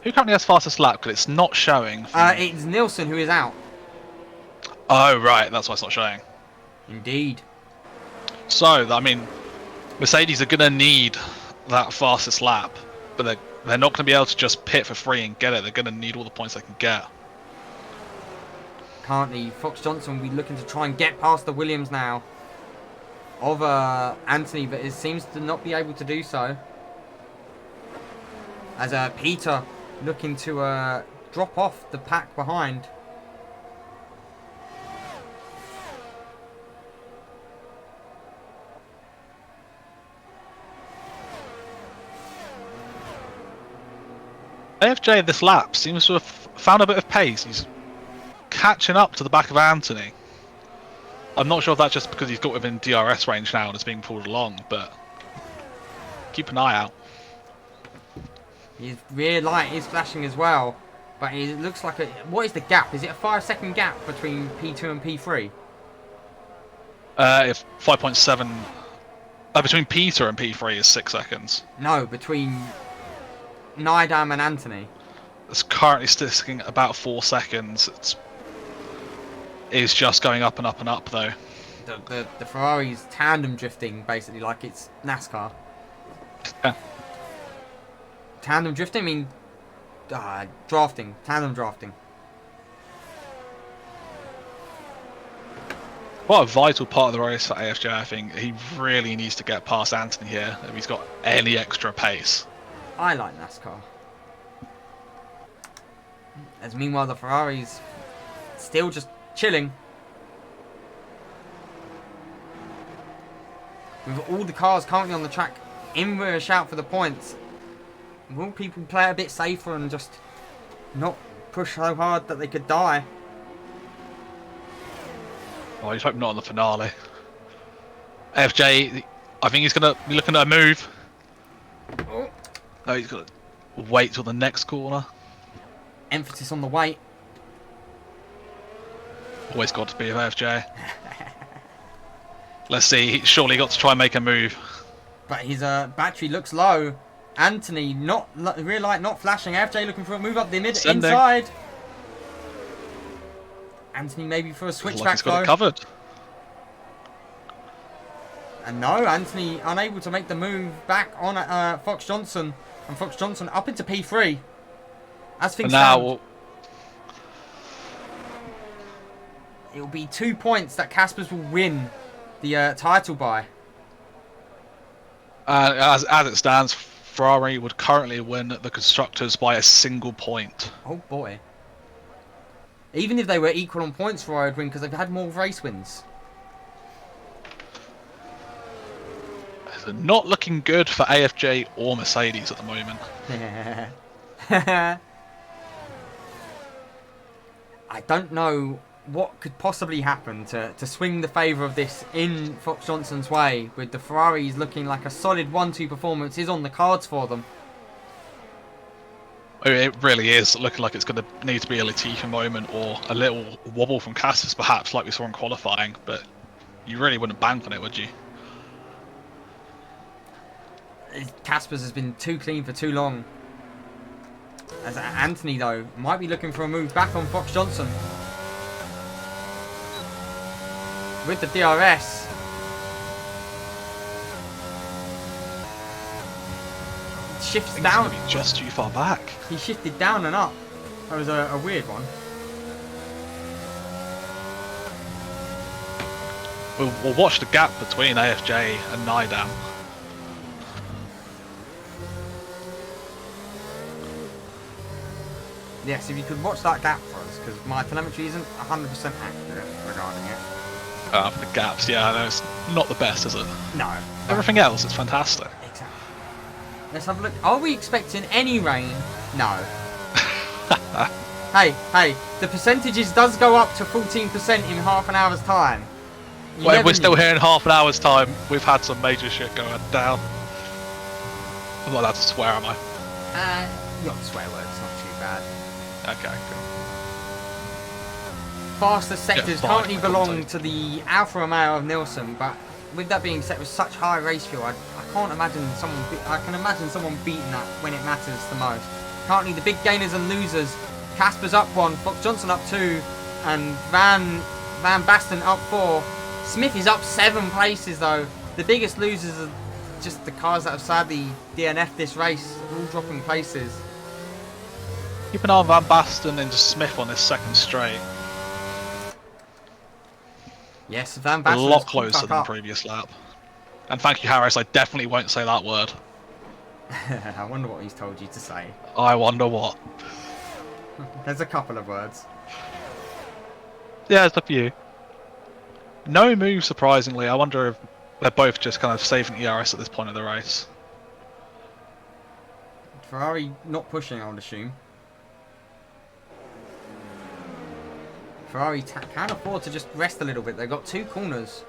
Who currently has fastest lap? Because it's not showing. It's Nilsson who is out. Oh, right. That's why it's not showing. Indeed. So, I mean, Mercedes are going to need that fastest lap. But they're not going to be able to just pit for free and get it. They're going to need all the points they can get. Currently, Fox Johnson will be looking to try and get past the Williams now of Anthony, but it seems to not be able to do so. As Peter looking to drop off the pack behind. AFJ this lap seems to have found a bit of pace. He's catching up to the back of Anthony. I'm not sure if that's just because he's got within DRS range now and is being pulled along, but keep an eye out. His rear light is flashing as well, but it looks like what is the gap? Is it a 5-second gap between P2 and P3? If 5.7 between Peter and P3 is 6 seconds. No, between Nidam and Anthony. It's currently sticking at about 4 seconds. It's just going up and up and up though. The Ferrari's tandem drifting basically like it's NASCAR. Yeah. Tandem drifting, I mean drafting, tandem drafting. What a vital part of the race for AFJ. I think he really needs to get past Anthony here if he's got any extra pace. I like NASCAR. As meanwhile the Ferrari's still just chilling. With all the cars currently on the track in with a shout for the points. Will people play a bit safer and just not push so hard that they could die? Oh, he's hoping not on the finale. AFJ, I think he's going to be looking at a move. Oh. No, he's going to wait till the next corner. Emphasis on the wait. Always got to be with AFJ. Let's see, surely got to try and make a move. But his battery looks low. Anthony, rear light not flashing. AFJ looking for a move up the mid inside. Anthony maybe for a switchback He's got though. it covered. And no, Anthony unable to make the move back on Fox Johnson. And Fox Johnson up into P3. As things stand, it'll be 2 points that Caspers will win the title by. As it stands, Ferrari would currently win the Constructors by a single point. Oh boy. Even if they were equal on points, Ferrari would win because they've had more race wins. Not looking good for AFJ or Mercedes at the moment. I don't know what could possibly happen to swing the favour of this in Fox Johnson's way, with the Ferraris looking like a solid 1-2 performance is on the cards for them. It really is looking like it's going to need to be a Latifi moment or a little wobble from Cassius perhaps, like we saw in qualifying, but you really wouldn't bank on it, would you? Caspers has been too clean for too long. As Anthony, though, might be looking for a move back on Fox Johnson. With the DRS. Shifts down. He's going to be just too far back. He shifted down and up. That was a weird one. We'll watch the gap between AFJ and Nidam. Yes, if you could watch that gap for us, because my telemetry isn't 100% accurate regarding it. The gaps, yeah, no, it's not the best, is it? No. Everything else is fantastic. Exactly. Let's have a look. Are we expecting any rain? No. Hey, the percentages does go up to 14% in half an hour's time. Well, we're still here in half an hour's time. We've had some major shit going down. I'm not allowed to swear, am I? Not swear words, not too bad. Okay, cool. Fastest sectors fine, currently I belong can't to the Alfa Romeo of Nilsson, but with that being said, with such high race fuel, I can't imagine someone. I can imagine someone beating that when it matters the most. Currently, the big gainers and losers: Casper's up 1, Fox Johnson up 2, and Van Basten up 4. Smith is up 7 places though. The biggest losers are just the cars that have sadly DNF'd this race, all dropping places. Keep an eye on Van Basten into Smith on this second straight. Yes, Van A Basten lot closer than the previous lap. And thank you, Harris. I definitely won't say that word. I wonder what he's told you to say. I wonder what. There's a couple of words. Yeah, it's up to you. No move, surprisingly. I wonder if they're both just kind of saving ERS at this point of the race. Ferrari not pushing, I would assume. Ferrari can afford to just rest a little bit. They've got 2 corners.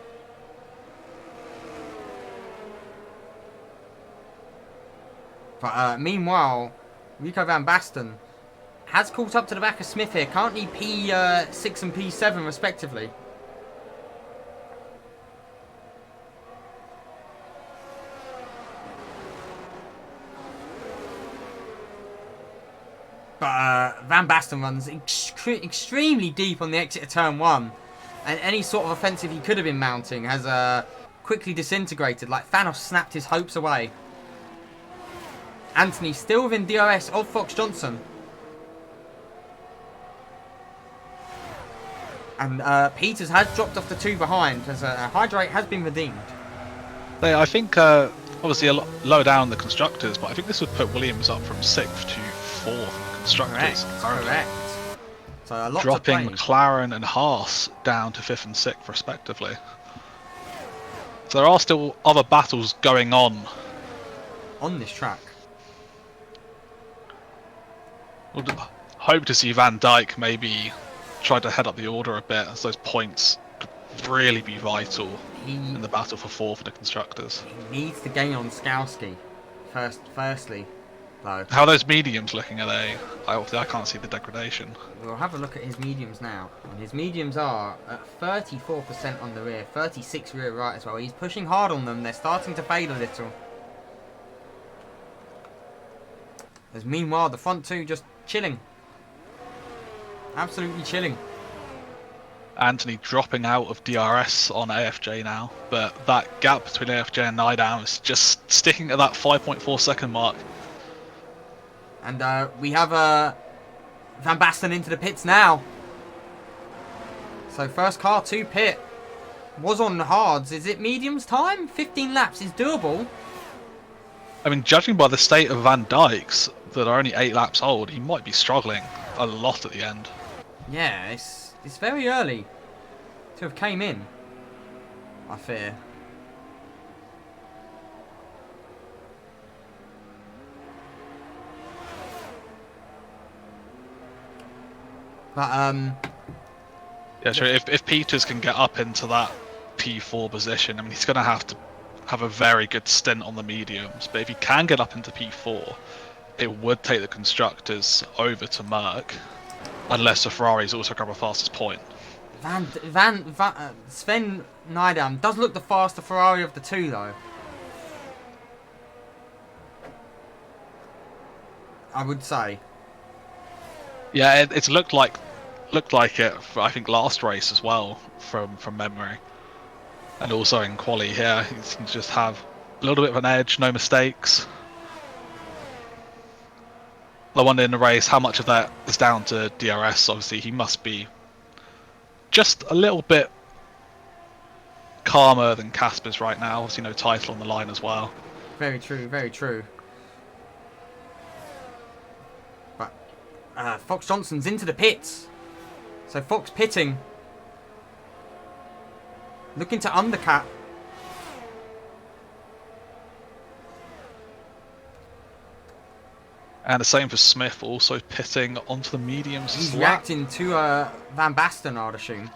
But meanwhile, Rico Van Basten has caught up to the back of Smith here. Currently P6 and P7 respectively. But Van Basten runs extremely deep on the exit of turn 1. And any sort of offensive he could have been mounting has quickly disintegrated. Like Thanos snapped his hopes away. Anthony still within DRS of Fox Johnson. And Peters has dropped off to 2 behind as Hydrate has been redeemed. I think, obviously, a lot lower down the Constructors, but I think this would put Williams up from 6th to 4th in the Constructors. Correct. So a lot dropping to play. McLaren and Haas down to 5th and 6th, respectively. So there are still other battles going on on this track. Would hope to see Van Dijk maybe try to head up the order a bit, as those points could really be vital in the battle for fourth for the constructors. He needs to gain on Skowski firstly, though. How are those mediums looking? Are they? I can't see the degradation. We'll have a look at his mediums now. And his mediums are at 34% on the rear, 36 rear right as well. He's pushing hard on them. They're starting to fade a little. As meanwhile, the front two just chilling. Absolutely chilling. Anthony dropping out of DRS on AFJ now, but that gap between AFJ and Nidam is just sticking at that 5.4 second mark. And we have Van Basten into the pits now. So first car to pit was on hards. Is it mediums time? 15 laps is doable. I mean, judging by the state of Van Dijk's that are only 8 laps old, he might be struggling a lot at the end. Yeah, it's very early to have came in, I fear. But yeah, sure. If Peters can get up into that P4 position, I mean, he's going to have a very good stint on the mediums. But if he can get up into P4, it would take the constructors over to Merck, unless the Ferraris also grab a fastest point. Sven Nidam does look the faster Ferrari of the two, though. I would say. Yeah, it's looked like it for, I think, last race as well, from memory, and also in quali here. He seems to just have a little bit of an edge, no mistakes. I wonder in the race how much of that is down to DRS. Obviously, he must be just a little bit calmer than Casper's right now. Obviously, no title on the line as well. Very true, very true. But Fox Johnson's into the pits. So Fox pitting. Looking to undercut. And the same for Smith, also pitting onto the mediums. He's reacting to Van Basten, I'd assume.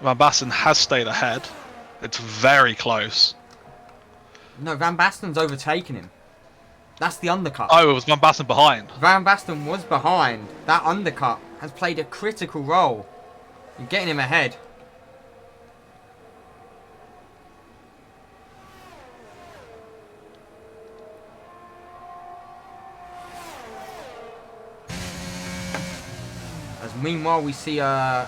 Van Basten has stayed ahead. It's very close. No, Van Basten's overtaken him. That's the undercut. Oh, it was Van Basten behind. Van Basten was behind. That undercut has played a critical role in getting him ahead. As meanwhile we see Van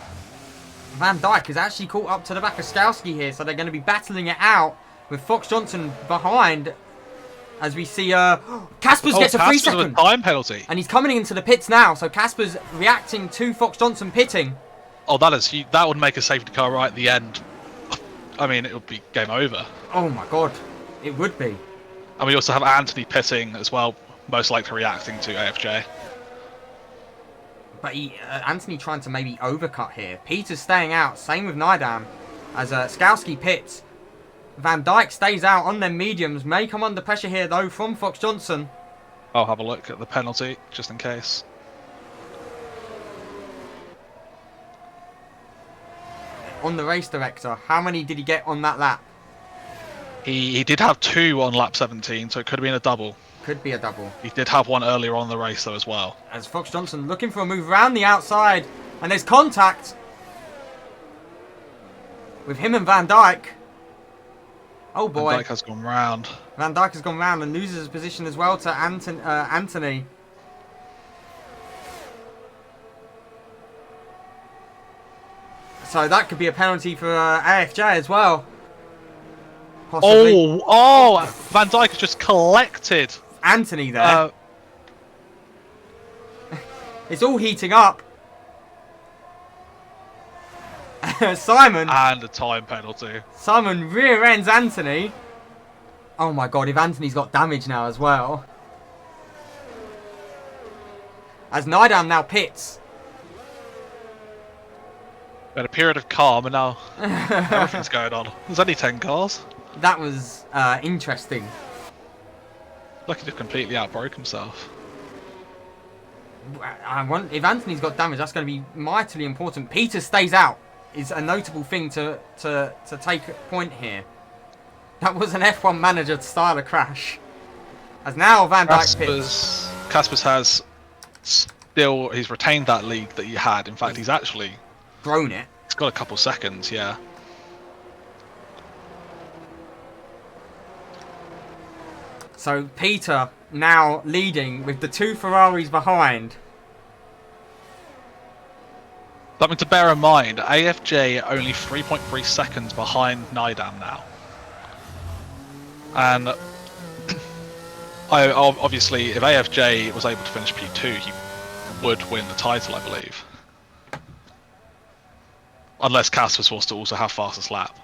Dijk is actually caught up to the back of Skowski here, so they're going to be battling it out with Fox Johnson behind. As we see Caspers gets a 3 second time penalty, and he's coming into the pits now. So Caspers reacting to Fox Johnson pitting. Oh, that would make a safety car right at the end. I mean, it would be game over. Oh my god, it would be. And we also have Anthony pitting as well, most likely reacting to AFJ. But Anthony trying to maybe overcut here. Peter's staying out. Same with Nidam. As Skowski pits. Van Dijk stays out on them mediums. May come under pressure here though from Fox Johnson. I'll have a look at the penalty just in case. On the race director, how many did he get on that lap? He did have 2 on lap 17, so it could have been a double. Could be a double. He did have one earlier on in the race though as well. As Fox Johnson looking for a move around the outside. And there's contact with him and Van Dijk. Oh boy. Van Dijk has gone round. Van Dijk has gone round and loses his position as well to Anthony. So that could be a penalty for AFJ as well. Possibly. Oh, Van Dijk has just collected Anthony there. It's all heating up. Simon. And a time penalty. Simon rear ends Anthony. Oh my god, if Anthony's got damage now as well. As Nidam now pits. We had a period of calm and now everything's going on. There's only 10 cars. That was interesting. Like he just completely outbroke himself. If Anthony's got damage, that's going to be mightily important. Peter stays out is a notable thing to take point here. That was an F1 manager style of crash. As now Van Dijk pits. Caspers has still, he's retained that lead that he had. In fact, he's actually grown it. He's got a couple seconds, yeah. So Peter now leading with the 2 Ferraris behind. Something to bear in mind, AFJ only 3.3 seconds behind Nidam now. And obviously, if AFJ was able to finish P2, he would win the title, I believe. Unless Caspers was to also have fastest lap.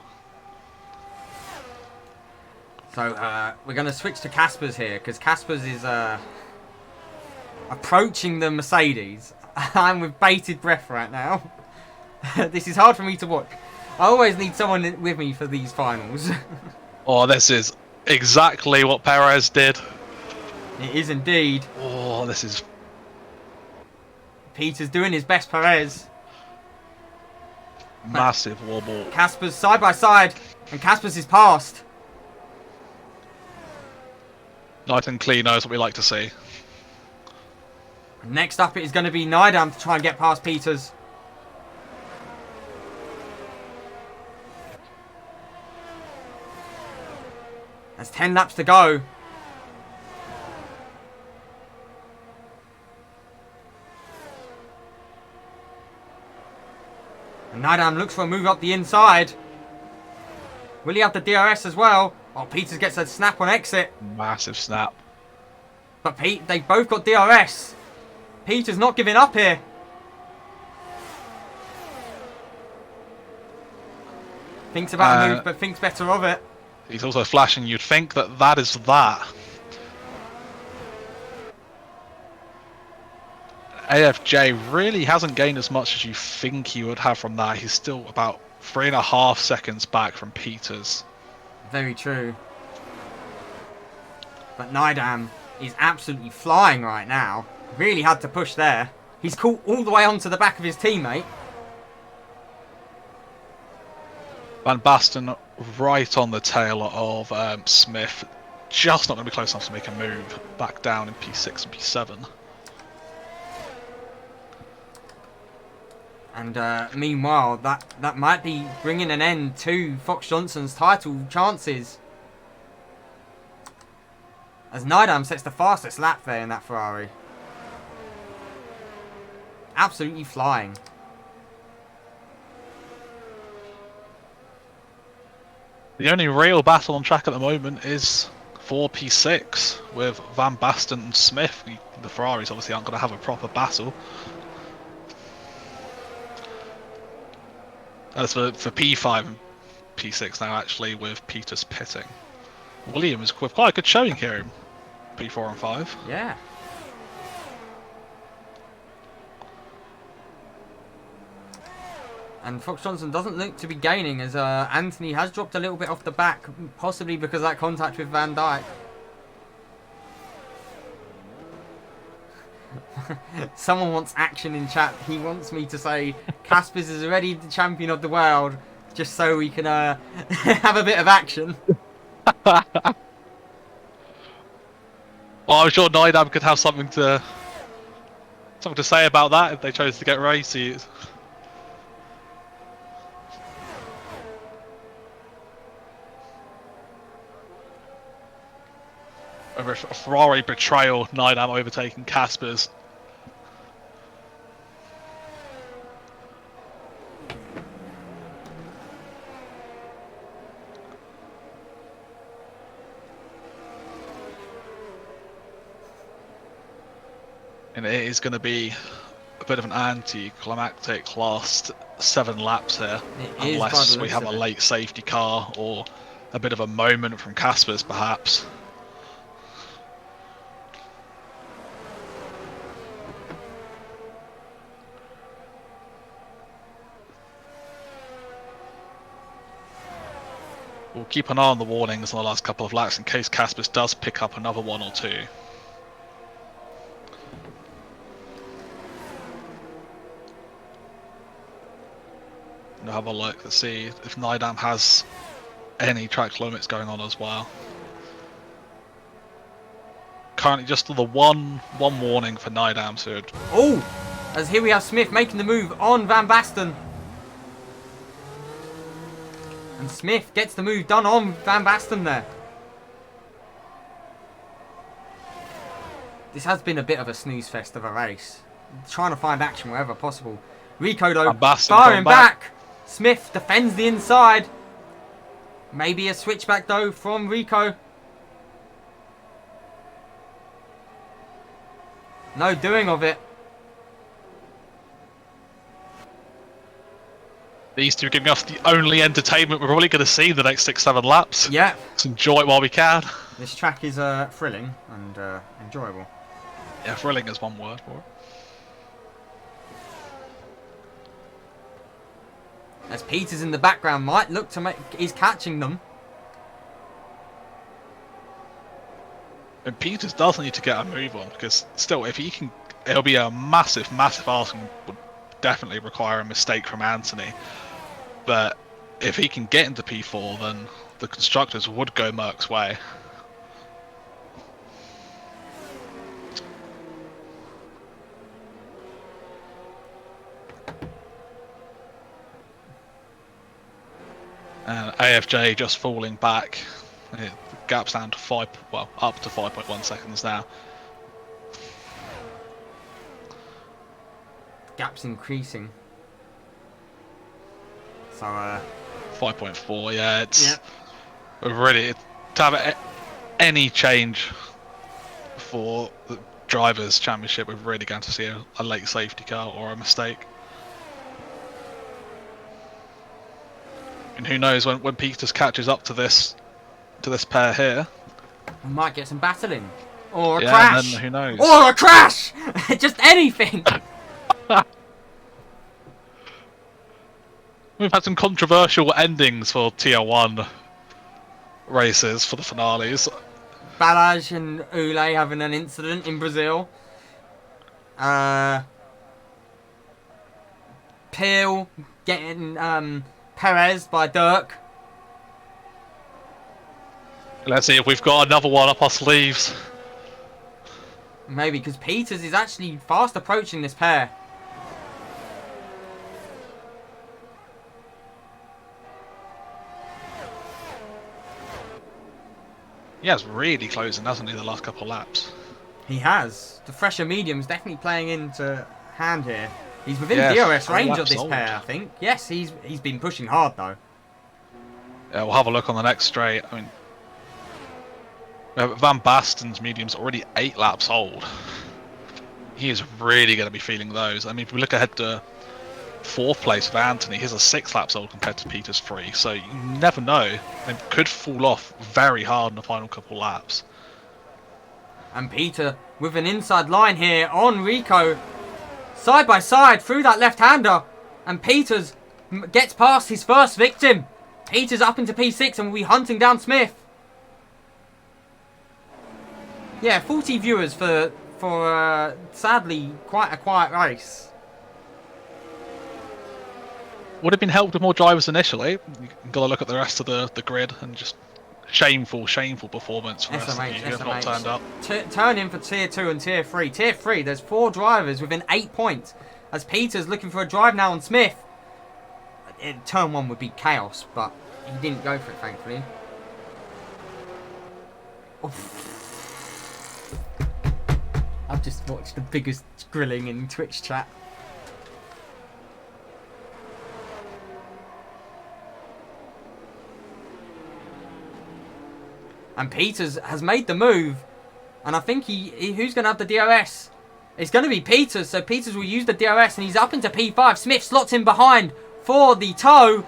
So we're going to switch to Caspers here, because Caspers is approaching the Mercedes. I'm with bated breath right now. This is hard for me to watch. I always need someone with me for these finals. Oh, this is exactly what Perez did. It is indeed. Oh, this is... Peter's doing his best, Perez. Massive wobble. Caspers side by side, and Caspers is past. Nice and clean, knows what we like to see. Next up, it is going to be Nidam to try and get past Peters. There's 10 laps to go. And Nidam looks for a move up the inside. Will he have the DRS as well? Oh, Peters gets a snap on exit. Massive snap. But they both got DRS. Peter's not giving up here. Thinks about a move, but thinks better of it. He's also flashing. You'd think that that is that. AFJ really hasn't gained as much as you think he would have from that. He's still about 3.5 seconds back from Peters. Very true. But Nidam is absolutely flying right now. Really had to push there. He's caught all the way onto the back of his teammate. Van Basten right on the tail of Smith. Just not going to be close enough to make a move back down in P6 and P7. And meanwhile, that might be bringing an end to Fox Johnson's title chances. As Nidam sets the fastest lap there in that Ferrari. Absolutely flying. The only real battle on track at the moment is for P6 with Van Basten and Smith. The Ferraris obviously aren't going to have a proper battle. As for P5 and P6 now, actually, with Peters pitting. Williams with quite a good showing here in P4 and 5. Yeah. And Fox Johnson doesn't look to be gaining, as Anthony has dropped a little bit off the back, possibly because of that contact with Van Dijk. Someone wants action in chat. He wants me to say Caspers is already the champion of the world, just so we can have a bit of action. Well, I'm sure Nidam could have something to say about that if they chose to get racy. A Ferrari betrayal, Nidam overtaking Caspers. And it is going to be a bit of an anticlimactic last 7 laps here, unless we have a late safety car or a bit of a moment from Caspers perhaps. We'll keep an eye on the warnings on the last couple of laps in case Caspers does pick up another one or two. We'll have a look to see if Nydam has any track limits going on as well. Currently just the one warning for Nydam, so Oh! As here we have Smith making the move on Van Basten. And Smith gets the move done on Van Basten there. This has been a bit of a snooze fest of a race. Trying to find action wherever possible. Rico though, firing back. Smith defends the inside. Maybe a switchback though from Rico. No doing of it. These two are giving us the only entertainment we're probably going to see in the next 6-7 laps. Yeah. Let's enjoy it while we can. This track is thrilling and enjoyable. Yeah, thrilling is one word for it. As Peters in the background might look to make... He's catching them. And Peters does need to get a move on, because still, if he can... It'll be a massive, massive ask and would definitely require a mistake from Anthony. But if he can get into P4, then the constructors would go Merck's way. And AFJ just falling back. The gap's down to up to 5.1 seconds now. Gap's increasing. So 5.4, yeah, it's really to have any change for the drivers' championship. We're really going to see a late safety car or a mistake. And who knows when Peters catches up to this pair here. we might get some battling. Or a Yeah, crash. and then who knows? Or a crash! Just anything! We've had some controversial endings for Tier 1 races for the finales. Balaj and Ule having an incident in Brazil. Peel getting Perez by Dirk. Let's see if we've got another one up our sleeves. Maybe, because Peters is actually fast approaching this pair. He has really closing, hasn't he, the last couple of laps? He has. The fresher medium's definitely playing into hand here. He's within Yes, DRS 3 range of laps this old. pair, I think. Yes, he's been pushing hard though. Yeah, we'll have a look on the next straight. I mean, Van Basten's medium's already 8 laps old. He is really going to be feeling those. I mean, if we look ahead to 4th place of Anthony, he's a 6 laps old compared to Peters 3. So you never know. They could fall off very hard in the final couple laps. And Peter with an inside line here on Rico. Side by side through that left-hander. And Peters gets past his first victim. Peters up into P6 and will be hunting down Smith. Yeah, 40 viewers for sadly quite a quiet race. Would have been helped with more drivers initially. You've got to look at the rest of the grid and just shameful performance for the rest of you who have not turned up. Turn in for Tier 2 and Tier 3. Tier 3, there's 4 drivers within 8 points. As Peters looking for a drive now on Smith. Turn 1 would be chaos, but he didn't go for it, thankfully. Oof. I've just watched the biggest grilling in Twitch chat. And Peters has made the move. And I think who's going to have the DRS? It's going to be Peters. So Peters will use the DRS and he's up into P5. Smith slots in behind for the toe.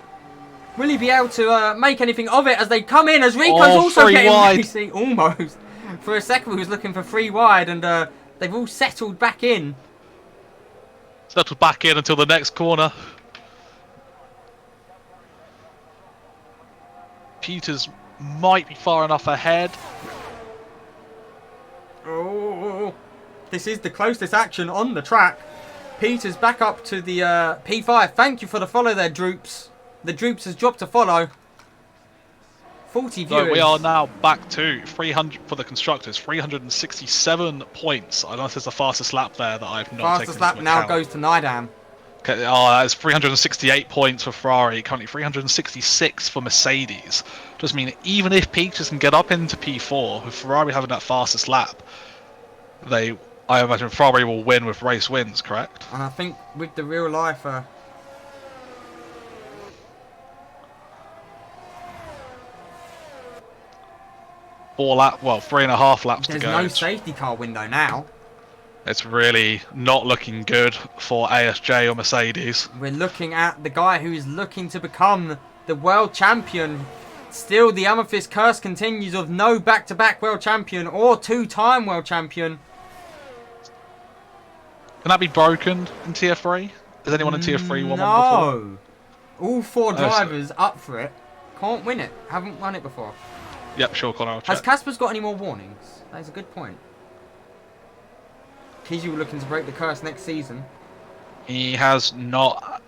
Will he be able to make anything of it as they come in? As Rico's also getting racing. Almost. For a second, he was looking for 3 wide and they've all settled back in. Settled back in until the next corner. Peters might be far enough ahead. Oh, this is the closest action on the track. Peters back up to the P5. Thank you for the follow there, Droops. The Droops has dropped a follow. 40 viewers. So we are now back to 300 for the constructors. 367 points. I don't know if there's the fastest lap there that I've not taken Fastest lap into now account. goes to Nidam. Okay, that's 368 points for Ferrari. Currently 366 for Mercedes. Does mean even if Peters can get up into P4 with Ferrari having that fastest lap, I imagine Ferrari will win with race wins. Correct? And I think with the real life. 3.5 laps to There's go. no safety car window now. It's really not looking good for ASJ or Mercedes. We're looking at the guy who's looking to become the world champion. Still, the Amethyst curse continues of no back-to-back world champion or two-time world champion. Can that be broken in Tier 3? Has anyone in Tier 3 won one before? No. All four drivers up for it. Can't win it. Haven't won it before. Yep, sure, Connor. I'll Has check. Casper's got any more warnings? That is a good point. Kizu looking to break the curse next season. He has no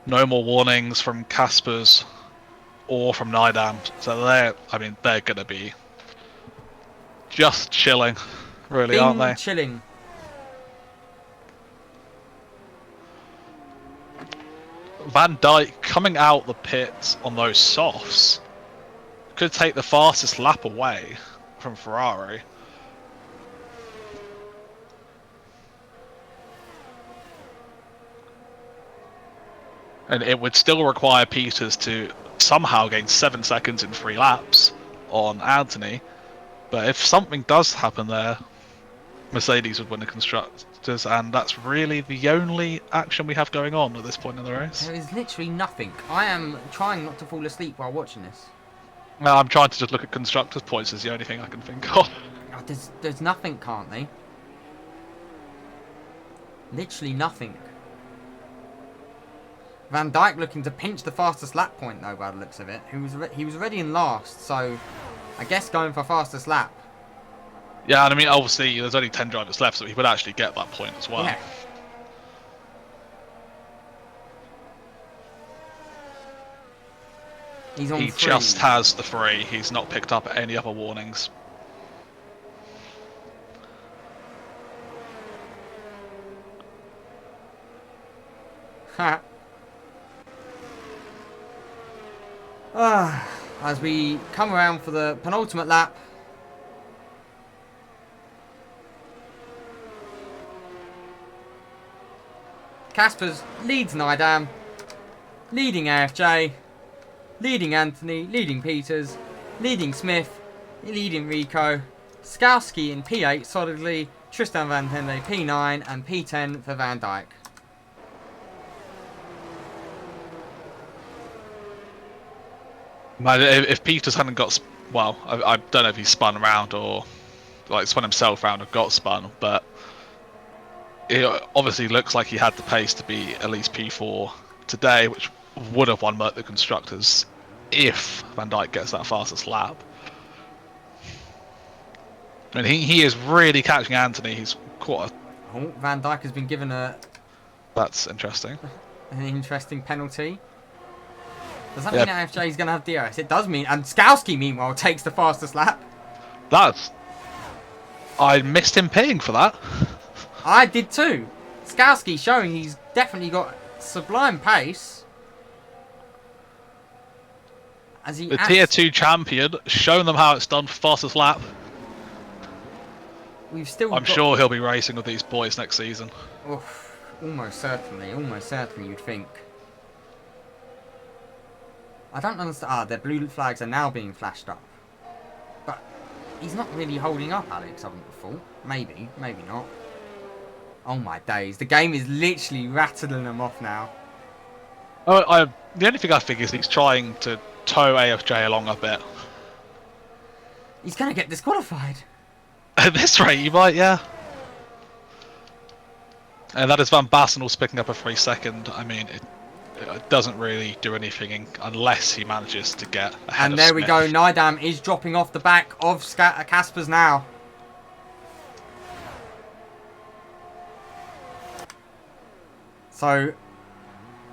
more warnings from Caspers or from Nidam. So they're going to be just chilling, really, aren't they? Chilling. Van Dijk coming out the pits on those softs could take the fastest lap away from Ferrari. And it would still require Peters to somehow gain 7 seconds in 3 laps on Anthony. But if something does happen there, Mercedes would win the constructors, and that's really the only action we have going on at this point in the race. There is literally nothing. I am trying not to fall asleep while watching this. Well, I'm trying to just look at constructors' points as the only thing I can think of. Oh, there's nothing, can't they? Literally nothing. Van Dijk looking to pinch the fastest lap point though, by the looks of it. He was already in last, so I guess going for fastest lap. Yeah, and I mean, obviously, there's only 10 drivers left, so he would actually get that point as well. Yeah. He's on He 3. just has the 3. He's not picked up any other warnings. As we come around for the penultimate lap. Caspers leads Nidam, leading AFJ, leading Anthony, leading Peters, leading Smith, leading Rico, Skowski in P8 solidly, Tristan Van Tende P9 and P10 for Van Dijk. Man, if Peters hadn't got, well, I don't know if he spun around or like spun himself around or got spun, but it obviously looks like he had the pace to be at least P4 today, which would have won the constructors if Van Dijk gets that fastest lap. I mean, he is really catching Anthony. He's caught a... Oh, Van Dijk has been given That's interesting. an interesting penalty. Does that Yeah. mean AFJ is going to have DRS? It does mean, and Skowski meanwhile takes the fastest lap. I missed him paying for that. I did too. Skowski showing he's definitely got sublime pace. As he The Tier 2 champion, showing them how it's done for fastest lap. We've still I'm sure he'll be racing with these boys next season. Oof, almost certainly you'd think. I don't understand. Their blue flags are now being flashed up. But he's not really holding up, Alex, I wouldn't have thought. Maybe, maybe not. Oh my days. The game is literally rattling them off now. The only thing I think is he's trying to tow AFJ along a bit. He's going to get disqualified. At this rate, you might, yeah. And that is Van Bassenels picking up a 3 second. I mean, It doesn't really do anything unless he manages to get ahead And of there we Smith. go. Nidam is dropping off the back of Casper's now. So,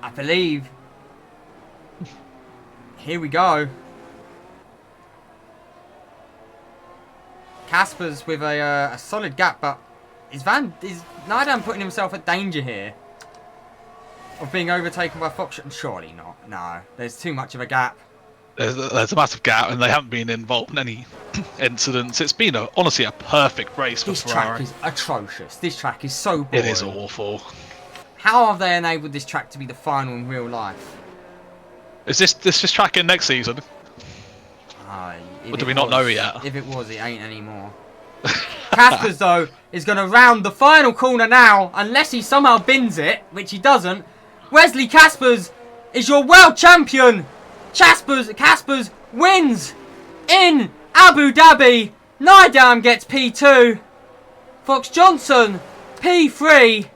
I believe... Here we go. Casper's with a solid gap, but is Nidam putting himself at danger here? Of being overtaken by Fox? Surely not. No, there's too much of a gap. There's a massive gap, and they haven't been involved in any incidents. It's been honestly a perfect race for This Ferrari. track is atrocious. This track is so boring. It is awful. How have they enabled this track to be the final in real life? Is this track in next season? If Or do it we not was- know yet? If it was, it ain't anymore. Caspers, though, is going to round the final corner now, unless he somehow bins it, which he doesn't. Wesley Caspers is your world champion. Caspers wins in Abu Dhabi. Nidam gets P2. Fox Johnson, P3.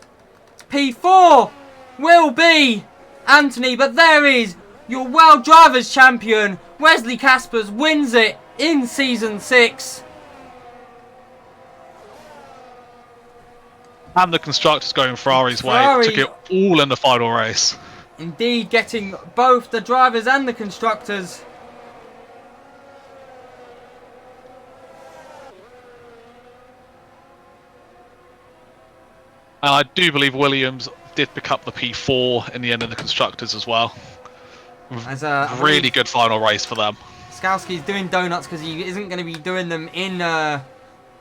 P4 will be Anthony, but there is your World Drivers' Champion. Wesley Caspers wins it in Season 6. And the constructors going Ferrari's Ferrari- way. Took it all in the final race. Indeed, getting both the drivers and the constructors. And I do believe Williams did pick up the P4 in the end of the constructors as well. As Really good final race for them. Skowski's doing donuts because he isn't going to be doing them in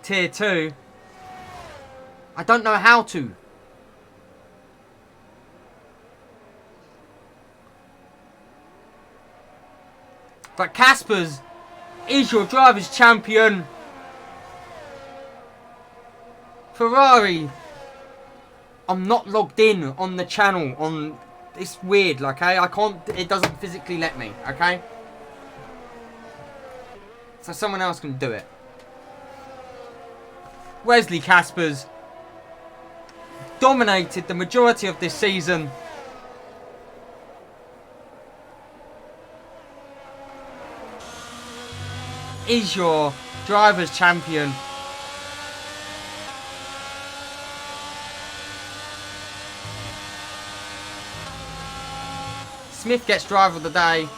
Tier 2. I don't know how to. But Caspers is your driver's champion. Ferrari. I'm not logged in on the channel. It's weird, okay? I can't. It doesn't physically let me, okay? So someone else can do it. Wesley Caspers dominated the majority of this season. Is your driver's champion. Smith gets driver of the day.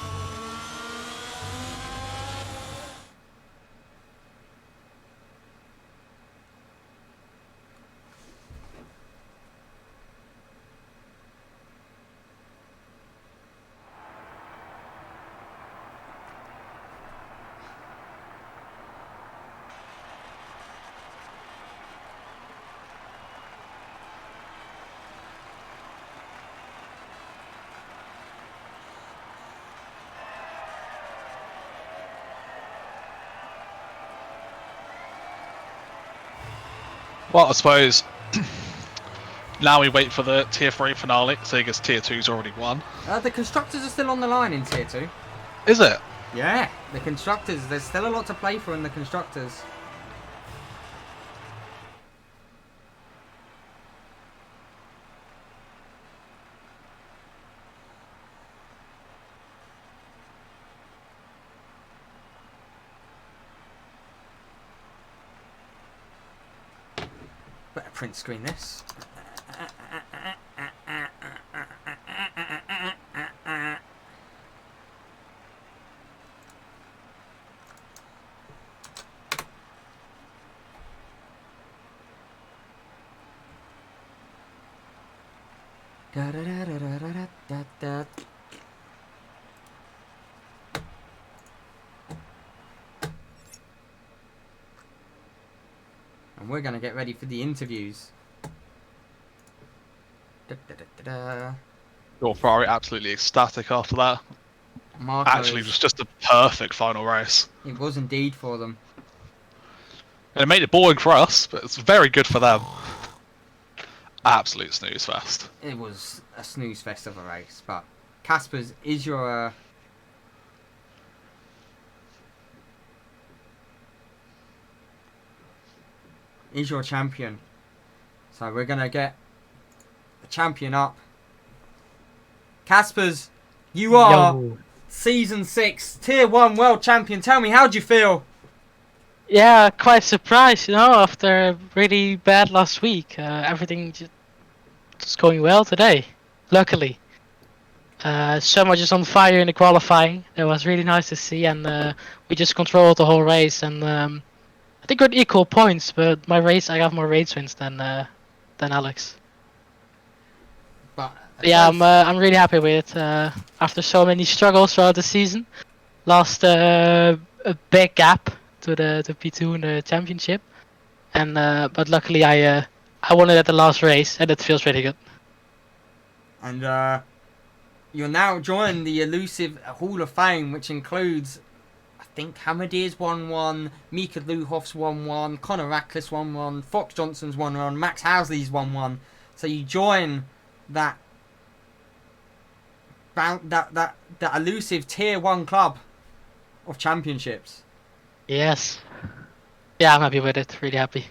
Well, I suppose now we wait for the Tier 3 finale, seeing as Tier 2's already won. The constructors are still on the line in Tier 2. Is it? Yeah, the constructors. There's still a lot to play for in the constructors. Better print screen this. Da da da da da da da da. And we're gonna get ready for the interviews. Da, da, da, da, da. Your Ferrari absolutely ecstatic after that. Marco Actually, it is- was just a perfect final race. it was indeed for them. And it made it boring for us, but it's very good for them. Absolute snooze fest. It was a snooze fest of a race, but Caspers is your champion. So we're gonna get the champion up. Caspers, you are Yo. Season 6 Tier 1 World Champion. Tell me, how do you feel? Yeah, quite surprised, after really bad last week. Everything just going well today, luckily. So much is on fire in the qualifying. That was really nice to see, and we just controlled the whole race. And I think we're at equal points, but I got more race wins than Alex. But Yeah, I'm really happy with it. After so many struggles throughout the season, lost a big gap to the P2 in the championship, and but luckily I won it at the last race, and it feels really good. And you're now joining the elusive Hall of Fame, which includes, I think, Hamadir's 1-1, Mika Luhoff's 1-1, Conor Radcliffe's 1-1, Fox Johnson's 1-1, Max Housley's 1-1. So you join that elusive Tier 1 club of championships. Yes. Yeah, I'm happy with it. Really happy.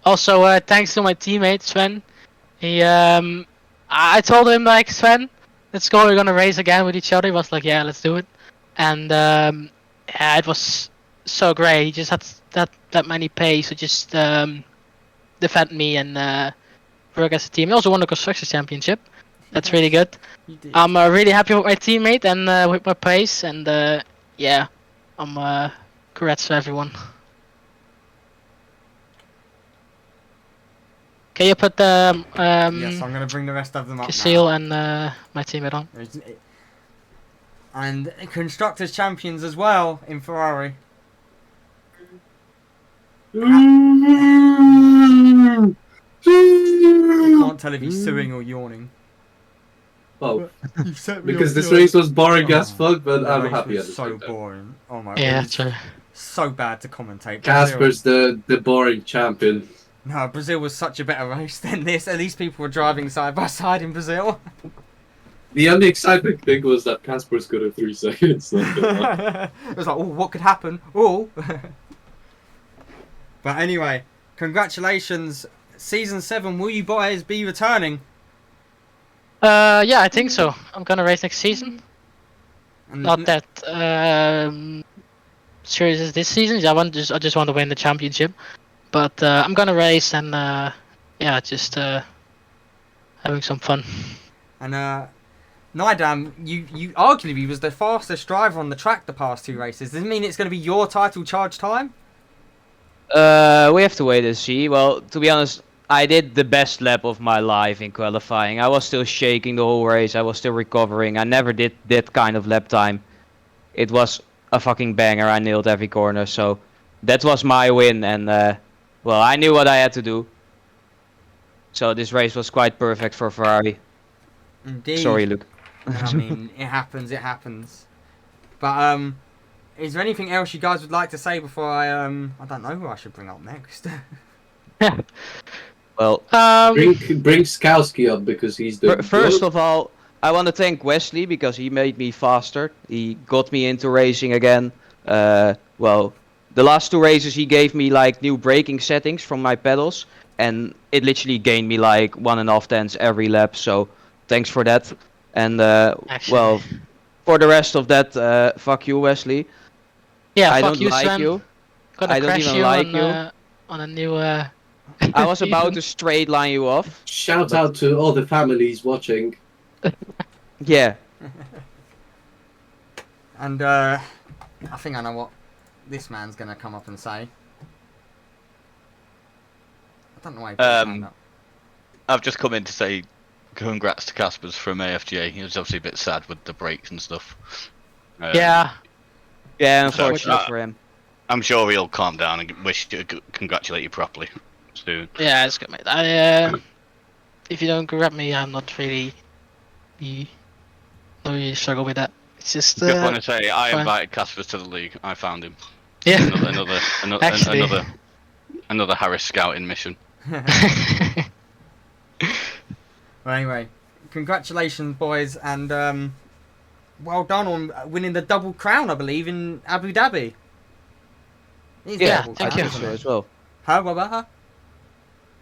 Also, thanks to my teammate Sven. He, I told him like, Sven, let's go. We're gonna race again with each other. He was like, yeah, let's do it. And yeah, it was so great. He just had that many pace to just defend me and work as a team. He also won the construction championship. That's really good. You did. I'm really happy with my teammate and with my pace. And yeah, I'm congrats to everyone. Can you put the Yes, I'm going to bring the rest of them up Casil now. and my teammate on? And constructors champions as well in Ferrari. I can't tell if he's suing or yawning. Oh, You set me because off this your- race was boring as Oh, fuck, but the I'm race happy was at the so same time. boring. Oh my Yeah, god. true. So bad to commentate. Casper's the boring champion. No, Brazil was such a better race than this. At least people were driving side by side in Brazil. The only exciting thing was that Casper's good at 3 seconds. It was like, oh, what could happen? Oh. But anyway, congratulations. Season 7, will you boys be returning? Yeah, I think so. I'm gonna race next season. And Not that serious as this season. I just want to win the championship. But I'm gonna race and yeah, just having some fun. And Nidam, you arguably was the fastest driver on the track the past 2 races. Does it mean it's going to be your title charge time? We have to wait and see. Well, to be honest, I did the best lap of my life in qualifying. I was still shaking the whole race. I was still recovering. I never did that kind of lap time. It was a fucking banger. I nailed every corner. So that was my win. And well, I knew what I had to do. So this race was quite perfect for Ferrari. Indeed. Sorry, Luke. I mean, it happens. But is there anything else you guys would like to say before I don't know who I should bring up next. Well, Bring Skowski up because he's the first of all, I want to thank Wesley because he made me faster. He got me into racing again. Well, the last 2 races he gave me like new braking settings from my pedals, and it literally gained me like 1.5 tenths every lap. So thanks for that. And well, for the rest of that, fuck you, Wesley. Yeah, I fuck don't you, like Sven. you. Gonna I don't crash even you like on, you. On a new. I was about to straight line you off. Shout out to all the families watching. Yeah. And I think I know what this man's going to come up and say. I don't know why he put his hand up. I've just come in to say congrats to Caspers from AFGA. He was obviously a bit sad with the brakes and stuff. Yeah. Yeah, unfortunate for him. I'm sure he'll calm down and wish to congratulate you properly soon. Yeah, it's good, mate. If you don't grab me, I'm not really. Don't really struggle with that. It's just. Just want to say, I fine. invited Caspers to the league. I found him. Yeah. Actually. Another Harris scouting mission. Well, anyway, congratulations, boys, and well done on winning the double crown, I believe, in Abu Dhabi. It is the Yeah, double thank crown, you. isn't So it? as well. Huh? What about her?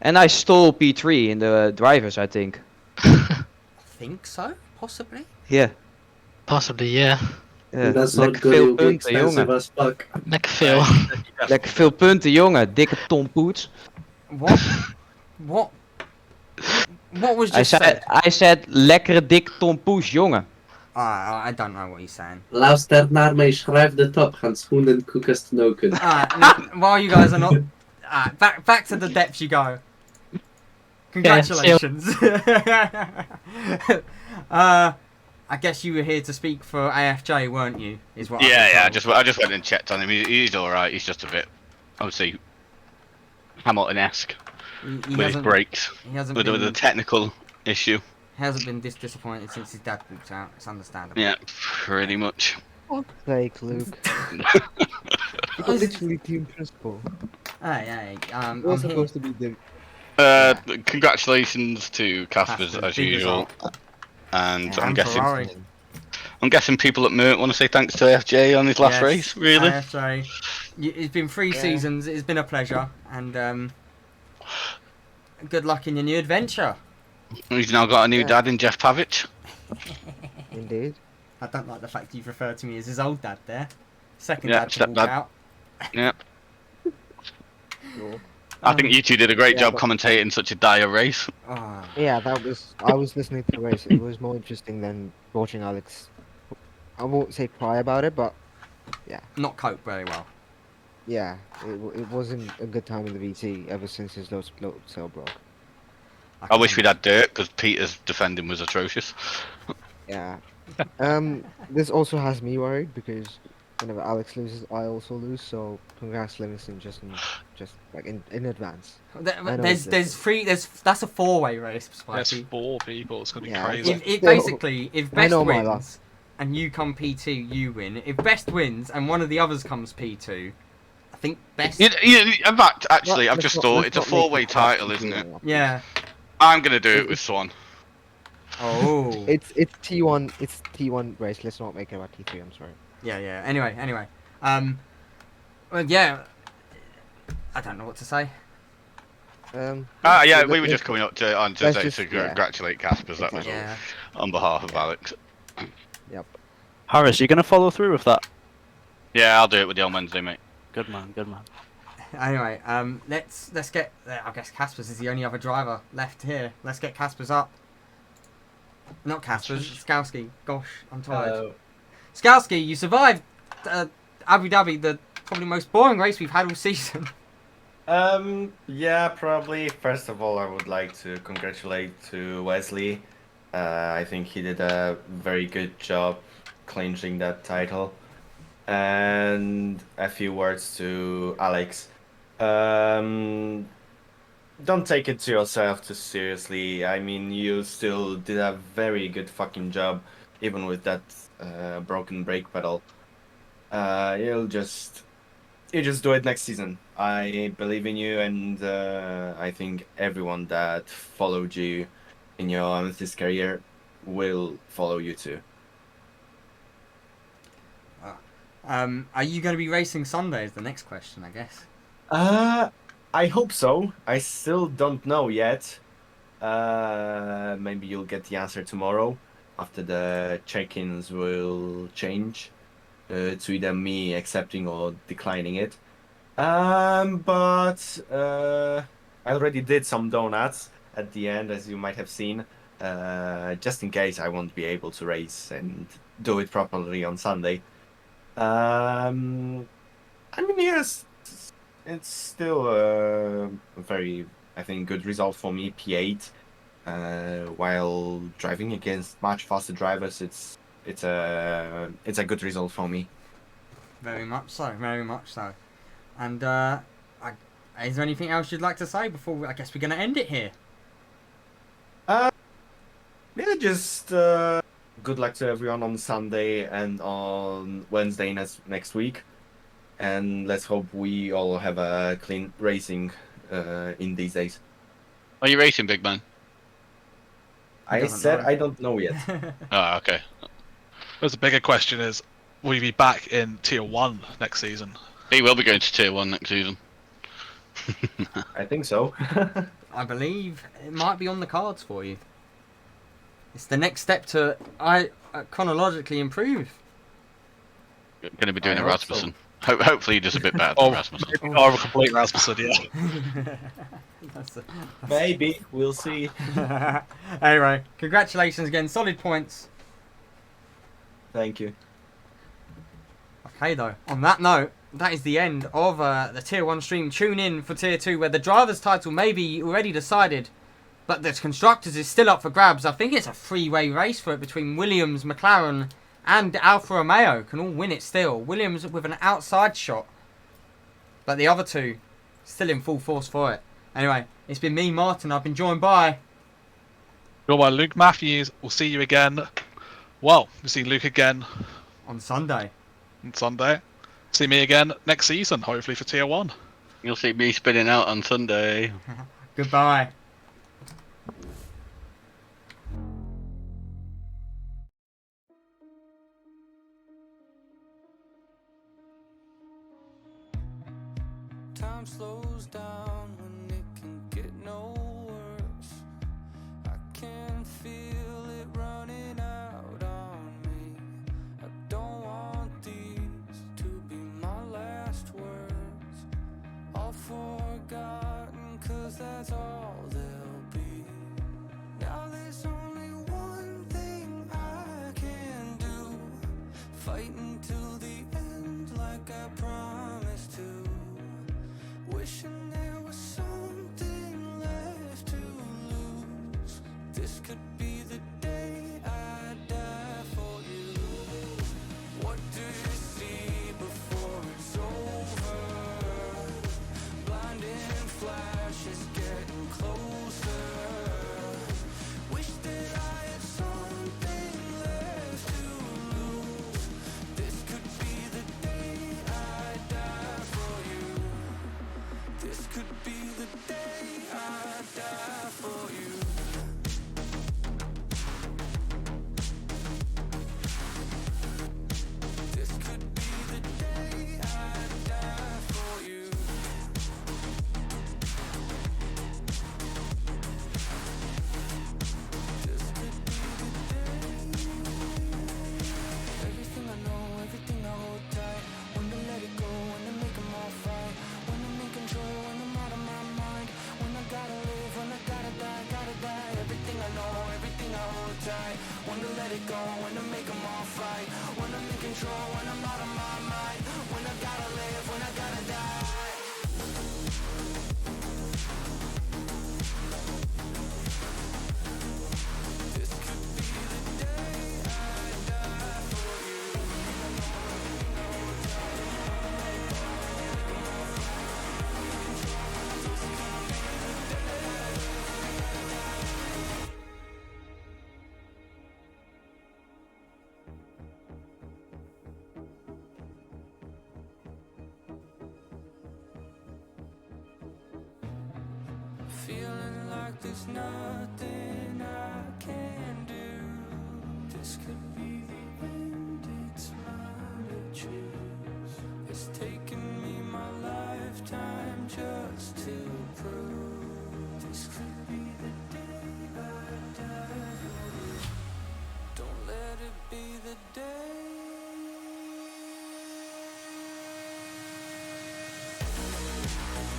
And I stole P3 in the drivers, I think. I think so. Possibly. Yeah. Possibly, yeah. That's not Lekker good, veel he'll be punten, expensive jongen. as fuck. Lekker veel. Lekker veel punten, jongen. Dikke Tom Poets. What? What? What was just said? I said lekkere dikke Tom Poes, jongen. I don't know what he's saying. Luister naar mij, schrijf de top, gaan schoenen koekjes knoken. Now, while you guys are not... back to the depths you go. Congratulations. I guess you were here to speak for AFJ, weren't you? Is what. Yeah. I just went and checked on him. He's all right. He's just a bit, obviously, Hamilton-esque He with his hasn't. brakes, He hasn't with been. a technical issue. Hasn't been this disappointed since his dad walked out. It's understandable. Yeah, pretty much. Fuck's sake, Luke. Oh, Literally team principal. Hey, You're I'm here. supposed to be the. Congratulations to Caspers Caspers, as big usual, result. and Yeah, I'm and guessing Ferrari. people at Mert want to say thanks to AFJ on his last Yes, race. Really, AFJ. It's been 3 seasons. It's been a pleasure, and good luck in your new adventure. he's now got a new Yeah. dad in Jeff Pavic. Indeed. I don't like the fact you've referred to me as his old dad there. Second Yeah, dad to walk stepdad. out. Yeah, Sure. I think you two did a great yeah, job but- commentating such a dire race. Oh, Yeah, that was. I was listening to the race. It was more interesting than watching Alex. I won't say cry about it, but not cope very well. yeah, it wasn't a good time in the VT ever since his low cell broke. I wish we'd had dirt because Peter's defending was atrocious. Yeah. This also has me worried because whenever Alex loses, I also lose. So congrats, Livingston, just like in advance. know There's it's- three. That's a 4-way race, There's Spiky. 4 people. It's gonna be Yeah, crazy. If Still- basically if I best know my wins luck. and you come P2, you win. If best wins and one of the others comes P2, I think best. In fact, actually, Well, I've let's just not- thought let's it's a not make 4-way it hard title, to isn't do it? that. Yeah. I'm gonna do it with Swan. Oh. It's T1. It's T1 race. Let's not make it about T3. I'm sorry. Yeah. Anyway. Well, yeah. I don't know what to say. Yeah, we were just coming up to let's say just- to yeah. congratulate Caspers. That was all, Yeah. on behalf of Alex. Harris, you gonna follow through with that? Yeah, I'll do it with you on Wednesday, mate. Good man, good man. Anyway, let's get. I guess Caspers is the only other driver left here. Let's get Caspers up. Not Caspers, Skowski. Gosh, I'm tired. Skowski, you survived Abu Dhabi, the probably most boring race we've had all season. Yeah, probably. First of all, I would like to congratulate to Wesley. I think he did a very good job clinching that title. And a few words to Alex. Don't take it to yourself too seriously. I mean, you still did a very good fucking job, even with that broken brake pedal. You just do it next season. I believe in you, and I think everyone that followed you in your Amethyst career will follow you too. Are you going to be racing Sunday? Is the next question, I guess. I hope so. I still don't know yet. Maybe you'll get the answer tomorrow after the check-ins will change to either me accepting or declining it. But I already did some donuts at the end, as you might have seen, just in case I won't be able to race and do it properly on Sunday. I mean, yes, it's still a very, I think, good result for me, P8. While driving against much faster drivers, it's a good result for me. Very much so. And is there anything else you'd like to say before? I guess we're going to end it here. Yeah, just good luck to everyone on Sunday and on Wednesday next week. And let's hope we all have a clean racing in these days. Are you racing, big man? I doesn't said know. I don't know yet. Oh, okay. But the bigger question is, will you be back in Tier 1 next season? He will be going to Tier 1 next season. I think so. I believe it might be on the cards for you. It's the next step to chronologically improve. Going to be doing I a hope Rasmussen. Hopefully, he does a bit better Oh, than Rasmussen. Oh, a complete Rasmussen, yeah. Maybe we'll see. Anyway, congratulations again. Solid points. Thank you. Okay, though. On that note, that is the end of the Tier 1 stream. Tune in for Tier 2, where the driver's title may be already decided, but the constructors is still up for grabs. I think it's a three-way race for it between Williams, McLaren, and Alfa Romeo. Can all win it still. Williams with an outside shot, but the other two still in full force for it. Anyway, it's been me, Martin. I've been joined by... Well, by Luke Matthews. We'll see you again. Well, we'll see Luke again on Sunday. On Sunday. See me again next season, hopefully for Tier 1. You'll see me spinning out on Sunday. Goodbye. Time slows down when it can get no worse. I can feel it running out on me. I don't want these to be my last words. All forgotten, 'cause that's all they'll be. Now there's only one thing I can do. Fight until the end like I promised to. Wishing there was something left to lose. This could be the day I die for you. What do you see before it's over? Blinding flashes getting closer. Wish that I had something left to lose. This could be the day I die for you. This could be the day I die for you. This could be the day I die for you. This could be the day. Everything I know, everything I hold tight. When to let it go, when to make them all fight. When I'm in control, when I'm out of my mind. When I gotta live, when I gotta die, gotta die. Everything I know, everything I hold tight. When to let it go, when to make them all fight. When I'm in control, when I'm out of my mind. When I gotta live, when I gotta die. This could be the day I die for you. Feeling like there's nothing I can do. This could be the end, it's mine to choose. It's taken me my lifetime just to prove. This could be the day I die. Don't let it be the day.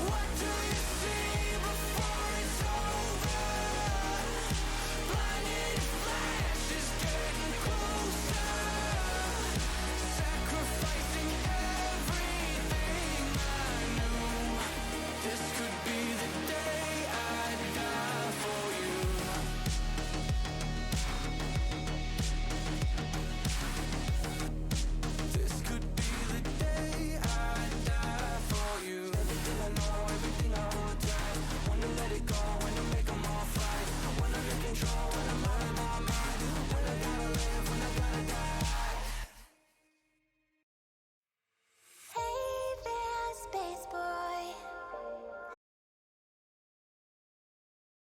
What do you